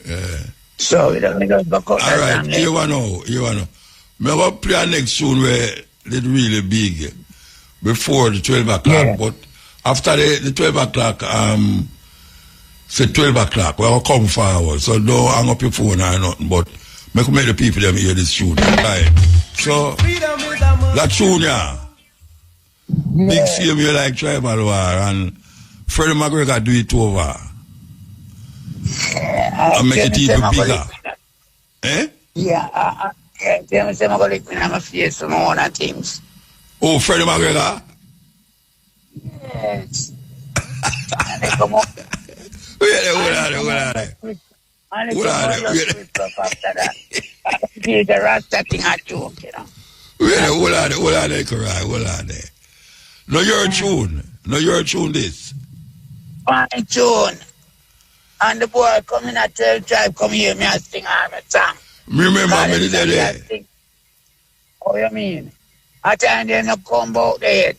we don't just go cut that Alright, song. you wanna know. Me go play a next tune where it really big before the 12 o'clock, but after the 12 o'clock, say 12 o'clock, we'll come forward. So don't hang up your phone or nothing, but make the people them hear this tune. Right. So that tune, big CM you like Tribal War, and Freddie McGregor do it over. And make it even bigger. Eh? Yeah, tell me say I'm going to lick me in my face for my own things. Oh, Freddie McGregor? Yes. The Rasta thing I joke, you know. Hold on there. No, your tune this. My tune. And the boy come in at 12 tribe, come here, me and sing all my song. Remember me there. Oh, you mean? At the time they no come about the head.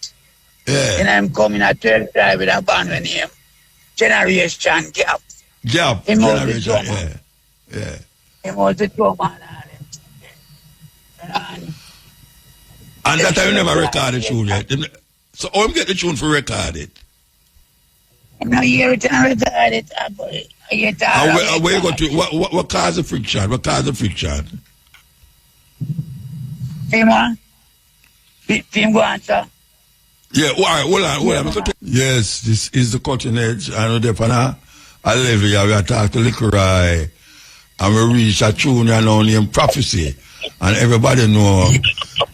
Yeah. And I'm coming at 12 tribe with a band with him. Generation Gap. Gap, Generation, yeah. He was the drummer and that time you never recorded the tune yet. So how you get the tune for record it? No, you hear it and record it. I get all where you go to? What caused the friction? Film go answer. Yeah, hold on. Yes, this is the cutting edge. I know they're on a level here. We are talking to Liquorai, and we reach a tune now named Prophecy, and everybody know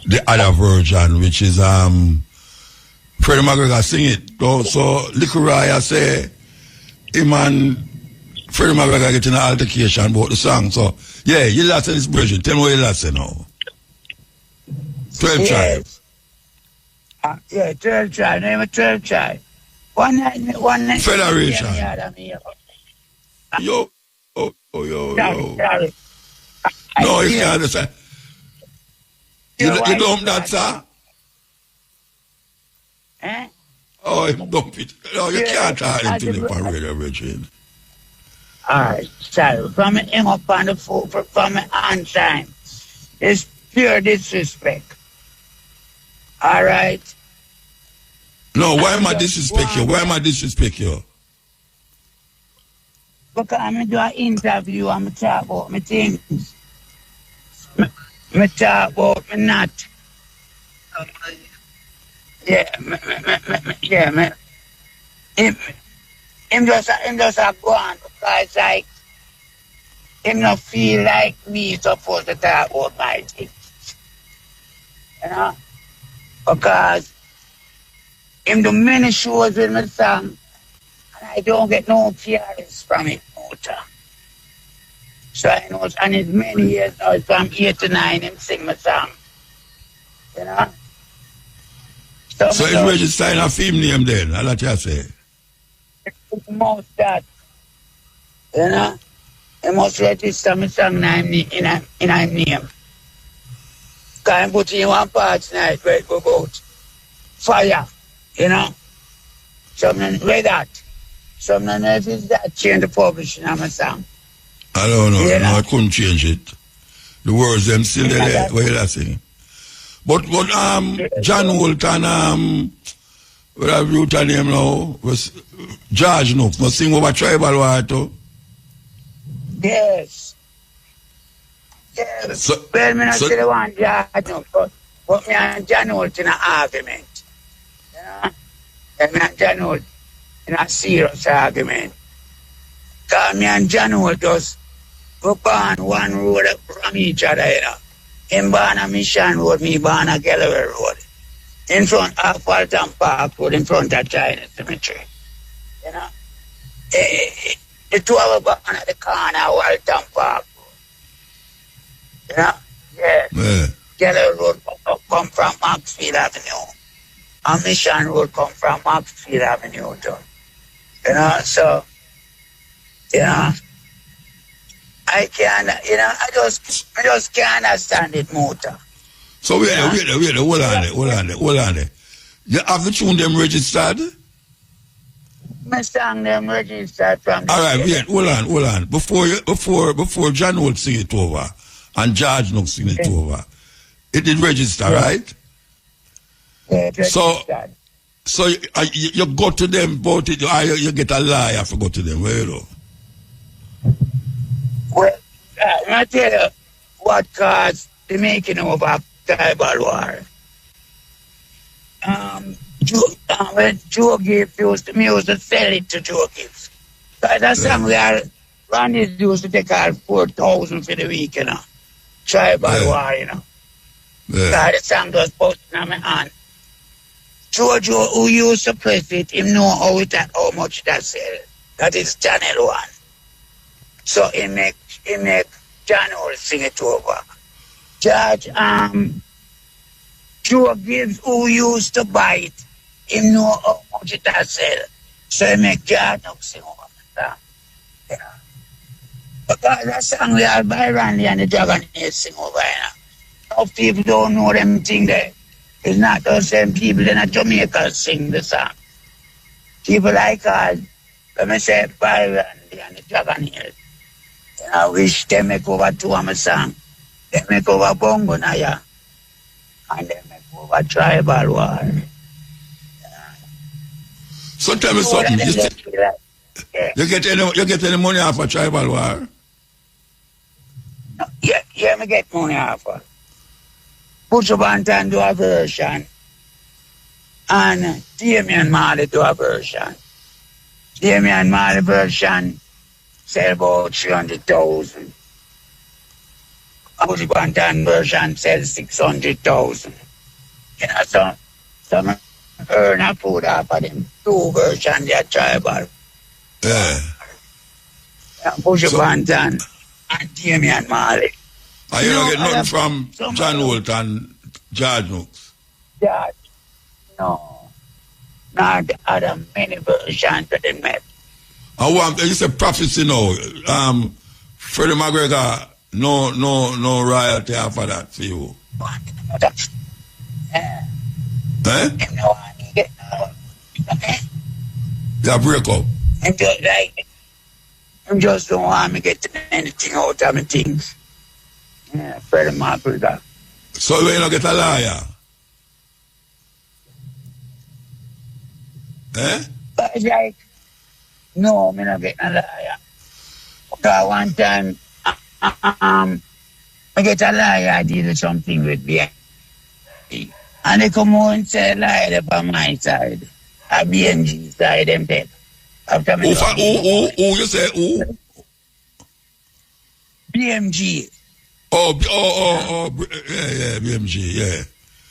the other version, which is Freddie McGregor sing it. So Liquorai, I say, him and Freddie McGregor get in an altercation about the song. So yeah, you listen this version. Tell me what you listen now. 12 tribe. Yeah, 12 tribe. Name of 12 tribe. One night. Federation. Yo. Sorry. No, you can't understand. You don't that, sir? Eh? Oh, you dump it. No, you can't talk into the parade, Richard. Alright, sorry. From him up on the foot, from on time. It's pure disrespect. Alright? No, why am I disrespect you? Why am I disrespect you? Because I'm do an interview and I talk about my things. I talk about my not. Him just go on because like him not feel like me supposed to talk about my things. You know? Because him do many shows with my song and I don't get no PRS from it, Muta. So I know, and it's many years now, from 8 to 9, him sing my song. You know? So it's registered a film name then, I'll let you say. Most that. You know? He must register my song in a name. Because I'm putting in one part tonight where it go about fire. You know? Something like that. Something else is that change the publishing of my song. I don't know. You know? No, I couldn't change it. The words them still there. What you saying? But John Holt and what have you tell him now? Was George no? Must sing over tribal war too. Yes. So, well, me not say the one George no, but me and John Holt in an argument. You know? And me and John Holt in a serious argument. Because me and John Holt just go on one road from each other, you know. Him born a Mission Road, me born a Galloway Road. In front of Walton Park Road, in front of China Cemetery. You know? The two of us born at the corner of Walton Park Road. You know? Yeah. Galloway Road come from Maxfield Avenue. And Mission Road come from Maxfield Avenue too. You know, so, you know, I can't, you know, I just can't understand it, Muta. So wait, hold on there. You have the tune them registered? My song them registered from the Alright, wait, hold on. Before John Holt sing it over and George Nook sing it over, it did register, right? Yeah, it registered. So you go to them about it, or you get a lie if you go to them, where you know? Well, I tell you what caused the making of a tribal war. When Joe Gibbs used to sell it to Joe Gibbs. Because that song Ronnie used to take out 4,000 for the week, you know. Tribal war, you know. Because the song was posted on my hand. Joe, who used to press it, him know how much that sell. That is Channel 1. So he make John Holt sing it over. George, Joe Gibbs, who used to buy it, him know how much it has sell. So he make George sing over the song. Yeah. Because that song we have by Randy and the Dragon is sing over, you know. Enough people don't know them thing there. It's not those same people in Jamaica sing the song. People like us, let me say, by Randy and the Dragon is. I wish they make over two of my song. They make over Bongo Naya. And they make over tribal war. So tell me something. You get any money off of tribal war? No, yeah, me get money off of. Butcher Bantan do a version. And Damian Marley do a version. Damian Marley version sell about 300,000. Butcher Bantan version sells 600,000. You know, so some earn a food off of them two versions, they are tribal. Yeah. Butcher Bantan and Damian Marley. You don't get nothing from John Holt and George Nooks? George, no. Not the other many versions that they made. You said prophecy now. Freddie McGregor, no royalty after that for you. You break up. And just like I just don't want me get anything out of me things. Yeah, Freddie Mutabruka. So you don't get a liar? Eh? But it's like, no, me not get a liar. Because one time, I get a liar, I did something with me. And they come out and say, lie on my side. A BMG side, them dead. After me. Who you say who? BMG. Oh, yeah, BMG, yeah.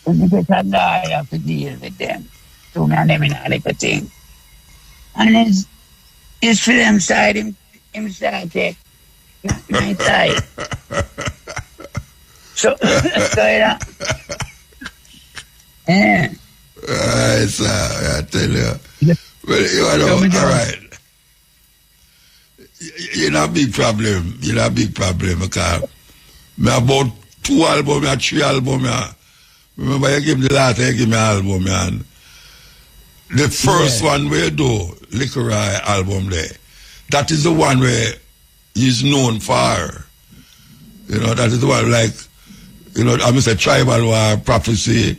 And you get a liar to deal with them. So me and them in a little thing. And it's for them side, him side, not my side. So yeah. Yeah. Alright, sir, I tell you. Well, you know, alright. You know a big problem. You know a big problem because I about 2 albums, I 3 albums. Remember you give me the last, you give me an album, man. The first one we do, Liquor album there, that is the one where he's known for. You know, that is the one like, you know, I'm say Tribal War, Prophecy,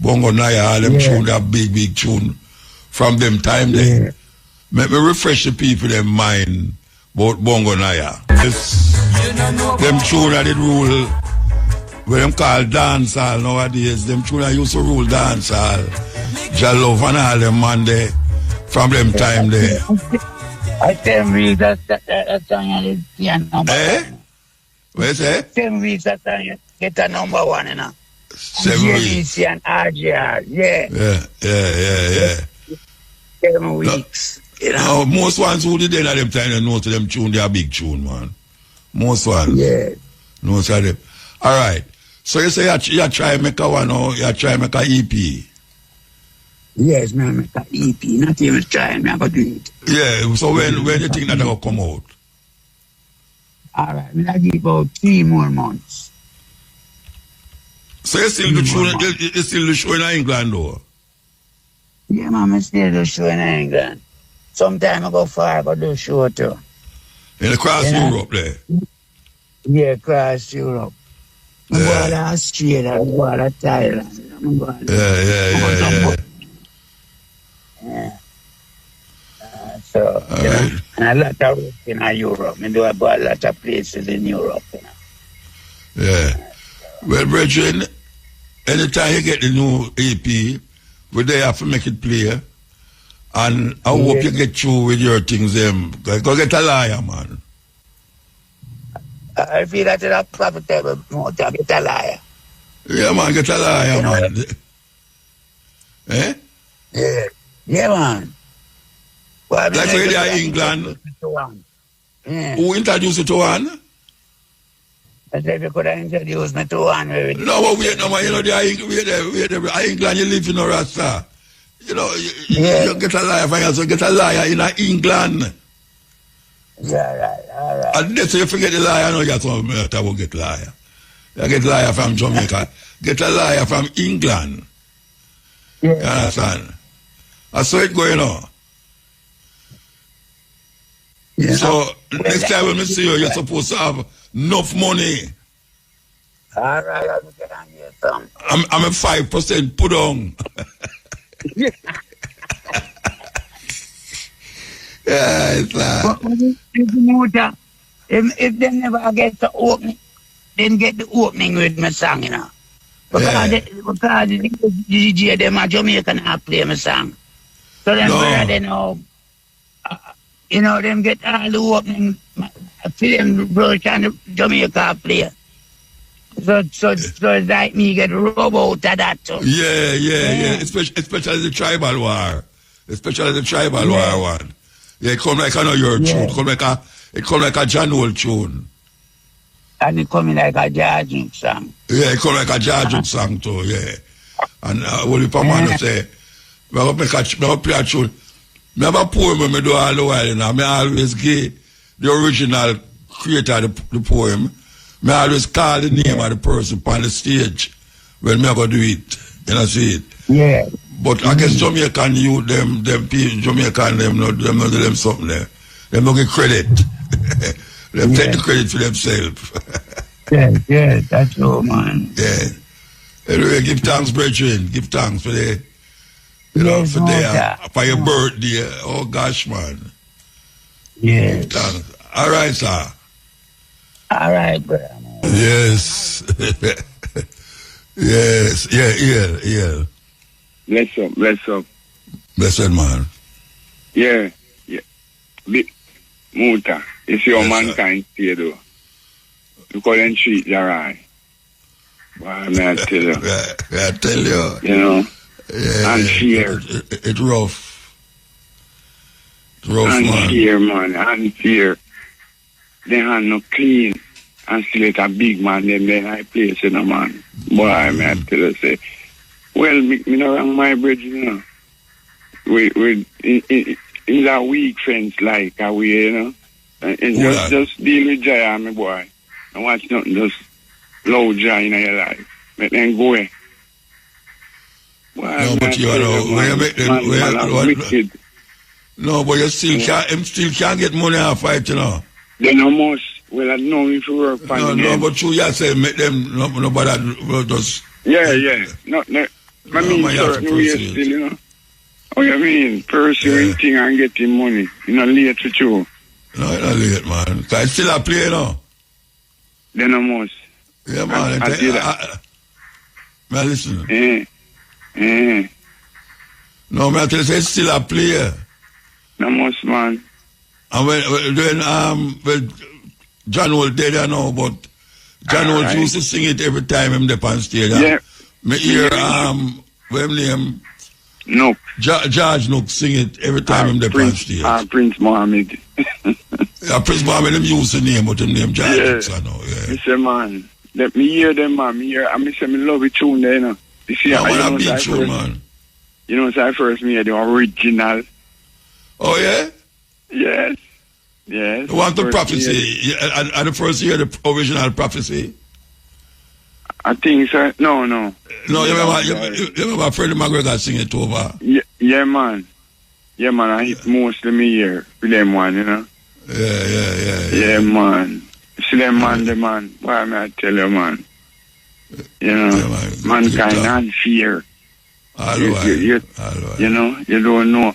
Bongo Naya, all them tune, that big tune from them time there. Let me refresh the people their mind about Bongo Naya. Them tune that it rule, what them call dancehall nowadays, them tune that used to rule dancehall. Jalove and all them man there from them time there. I 10 weeks that song is number one. What you say? 10 weeks that song get a number one, you know. 7 weeks. JDC and RGR, yeah. 7 weeks. No, you know? Most ones who did at them time, they know to them tune, they are big tune, man. Most ones. Yeah. Most of them. Alright. So you say you try to make a one or you try to make a EP? Yes, man, make an EP. Not even trying, I'm going to do it. Yeah, so when you think that will come out? Alright, I'll give about 3 more months. So you still the show in England though? Yeah, man, I still do show in England. Sometimes I go far, I go do show too. In across Europe there? Yeah, across Europe. I go to Australia, I go to Thailand. Yeah. So, you know, and a lot of work in Europe. I do about a lot of places in Europe, you know. Yeah. Well, brethren, anytime you get the new EP, we there have to make it play. And I hope you get through with your things, go get a liar, man. I feel that it's a profitable more to get a liar. Yeah, man, get a liar, you man. Eh? Yeah. Yeah, man. Well, like where they are in England. Yeah. Who introduced you to one? I said you could have introduced me to one. No, but wait, no, man, you know, they are England, you live in a Rasta. You know, you get a liar, so get a liar in England. Yeah, right, all right. And then so you forget the liar, no, you won't get liar. You get liar from Jamaica. Get a liar from England. Yeah. You understand? I saw it going on. Yeah. So next time when I see you, you're supposed to have enough money. All right, I'll get on you some. I'm a 5% put on. Yeah, it's like... If they never get the opening, then get the opening with my song, you know. Because the DJ, them are Jamaican, I play my song. So then they know, you know, them get all the opening, film version of Jamaica play. So it's like me get rub out of that. So. Yeah. Especially the tribal war. Especially the tribal war one. Yeah, it come like I know your tune. It come like a Janol tune. And it come like a Jajuk song. Yeah, it come like a Jajuk song too, yeah. And what if a man say, I play a tune. I have a poem when I do all the while, you know. I always give the original creator of the poem. I always call the name of the person on the stage when I go do it. You know, see it? Yeah. But I guess Jamaican youth, them people, Jamaican, them do them something there. Them don't get credit. Them take the credit for themselves. Yeah, that's all, man. Yeah. Anyway, give thanks, brethren. Give thanks for the, for your birthday. Oh gosh, man. Yes. Give thanks. All right, sir. All right, brother. Yes. Yes. Yeah. Bless up. Blessed man. Yeah. Muta, it's your mankind here, though. You couldn't treat your eye. Why, man, I tell you. I tell you. You know? Yeah, and fear. It's rough. It's rough, and man. Fear, man. And fear. They are not clean. And still it's a big man, them they high place, you know, man. Boy, man, I tell you, say, well, me no wrong my bridge, you know. It's a weak fence, like, a way, you know. And just deal with Jaya, my boy. And watch nothing, just low Jaya in your life. Make them go away. No, but you know, when you make them, no, but you still can't get money off it, you know. They no most. Well, I know if you work for them. No, but you say make them nobody just. Yeah. No. I mean, certain ways still, you know. Oh, you mean pursuing thing and getting money? You know, late for you. No, it's not late, man. Cause it's still a play, no. They no most. Yeah, man. I do that. Man, listen. No, man, I tell you, it's still a play. No most, man. And when John was dead, I know, but John was used to sing it every time him up on stage. Yeah. Me hear what name? Nook. George Nook sing it every time him up on stage. Prince Mohammed. Prince Mohammed, him used to name, but him name George Nook, I know. Yeah. Me say, man, let me hear them, man. I say, me love it tune there, you know. You see, I big tune, man. You know, so I first me hear the original. Oh, yeah? Yes. You want the prophecy? And the first year, the original prophecy? I think so. No. No, you remember Freddie McGregor sing it over? Yeah, man. I hit mostly me here with them one, you know? Yeah, man. See them man. Why may I tell you, man? You know, mankind and fear. You know, you don't know.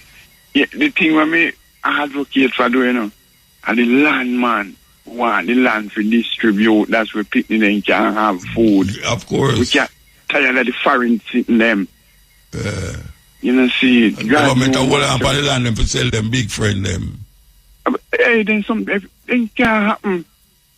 Yeah, the thing with me, I advocate for doing, you know, and the land, man, want the land to distribute. That's where people then can have food. Of course. We can't tired of the foreign sitting them. You know, see, the government will have the land and sell them big friend them. Hey, then something can't happen.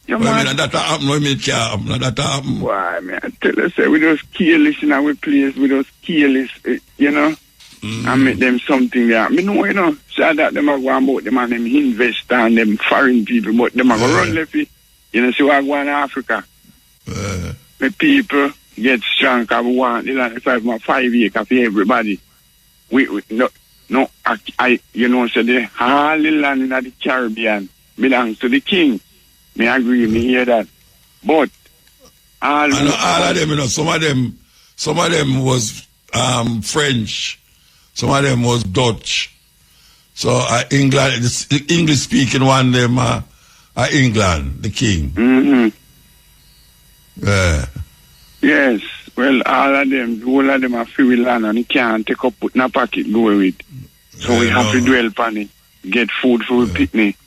Well, I mean, that happen, no, it can't happen. That happen. Why, man, I tell you, say, we just careless in our place, we just careless, you know, and make them something there. I mean, no, you know, say that them are going about them and them invest and them foreign people, but them are going to run left it. You know, see what I go in Africa. The people get strong, because we want the land 5 acres for everybody. I you know, so the all the land in the Caribbean belongs to the king. Me agree, me hear that. But all of them, you know, some of them was French, some of them was Dutch. So England, the English speaking one them England, the king. Yes. Well, all of them are free land and you can't take up put in a pocket go with. So we have to dwell upon it. Get food for the picnic.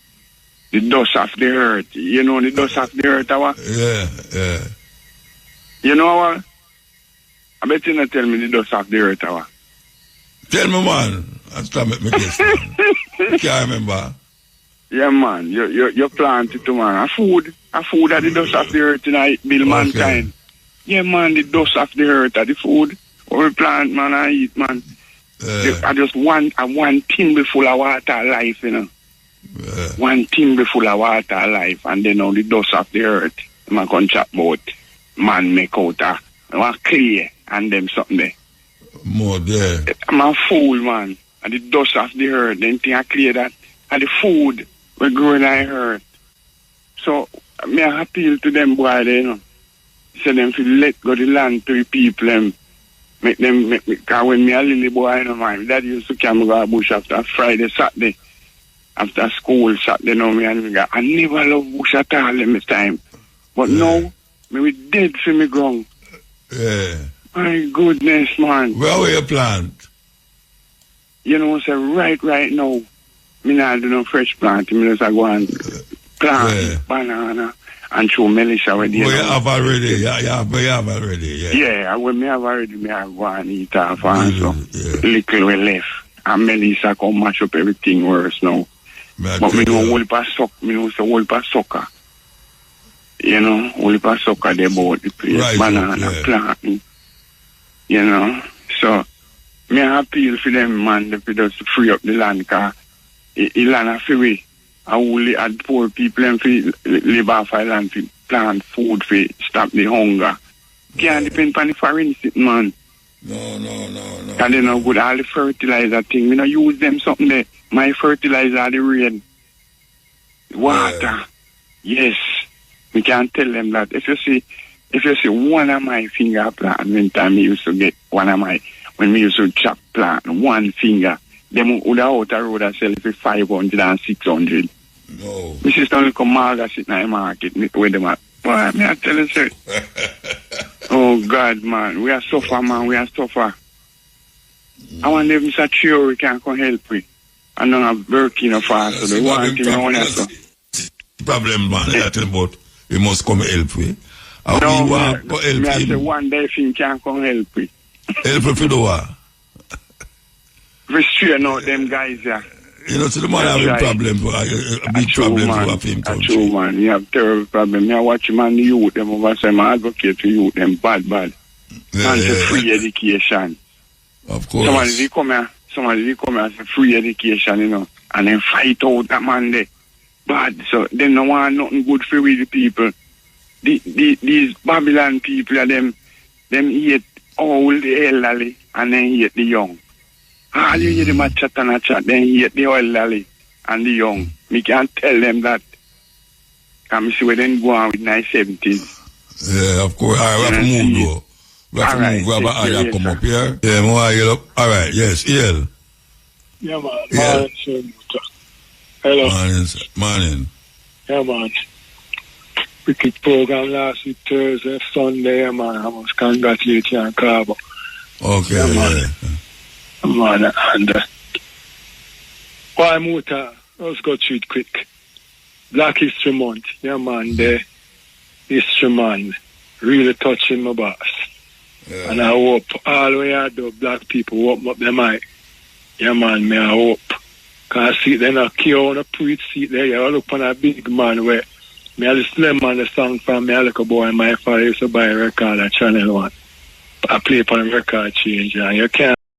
The dust of the earth. You know the dust of the earth, our? Yeah. You know what? I bet you not tell me the dust of the earth, our. Tell me, man. I start make me guess, man. Can't remember. Yeah, man. You plant it, man. A food at the dust of the earth tonight, build mankind. Yeah, man, the dust of the earth at the food. Or we plant, man, I eat, man. I just want one timber full of water life, you know. One timber full of water life, and then all the dust of the earth. I'm going to chat about man make out a clay and them something there. More there. I'm a fool, man. And the dust of the earth, then thing I clear that. And the food we grow in the earth. So, me I appeal to them boy, you know. Say them to let go the land to the people, make because when me a little boy, you know, my dad used to come go to bush after Friday, Saturday. after school Saturday now, me and me go, I never love bush at all in my time. But now, me we dead for me ground. Yeah. My goodness, man. Where were you plant? You know, so right now, me not do no fresh planting. Me just go and plant banana and show Melissa where they you have already. Yeah, you have already. Yeah, when me have already, me I go and eat off and so little we left. And Melissa come mash up everything worse now. But me know whole pa sucker. You know, whole pa sucker they bought the place. Banana planting. You know. So me appeal for them man if they just free up the land car. The land a free. I only had poor people and live off island to plant food for stop the hunger. Can't depend on the foreign man. No. And then I good all the fertilizer thing. We not use them something there. My fertilizer the rain. Water. Yes. We can't tell them that. If you see one of my finger plant, when time we used to get when we used to chop plant, one finger, them would out the road and sell it for 500 and 600. No. My sister only come Marga sit in the market with them at. Boy, me I tell you, sir. Oh God, man, we are suffer, man. We are suffer. I want them Mr. Theory can come help me. I don't have Burkina Faso. The one thing I want to problem, man. I tell about we must come help me. No, we want to help me I him. say one day thing can come help me. Help me for the what? We straighten out them guys here. You know, so the man have a problem, a big problem for him country. True, man. You have terrible problem. I watch him and the youth, them over say, I advocate to youth, them bad. And the free education. Of course. Somebody come here and say free education, you know, and then fight out that man there. Bad. So they don't want nothing good for we the people. These Babylon people, them hate all the elderly and then hate the young. All you hear them a chat and a chat, then hate the elderly and the young. Me can't tell them that. Can me see where they go on with 970s. Yeah, of course. All right, we have to move though. We have to move. We have to come up here. Yeah, more you look. All right, yes, EL. Yeah, man. Yeah. Hello. Morning. Yeah, man. Wicked program last week, Thursday, Sunday, man. I must congratulate you on Carbo. Okay, yeah. Man, and why Muta? Let's go through it quick. Black History Month, yeah, man. The History Man really touching my boss. Yeah. And I hope all the way out the black people open up their mind. Yeah, man, me I hope. Because I see them a key on a preach seat there. You look on a big man where me I listen to them on the song from me, I look a boy, my father used to buy a record at Channel 1. I play upon a record change, and you can't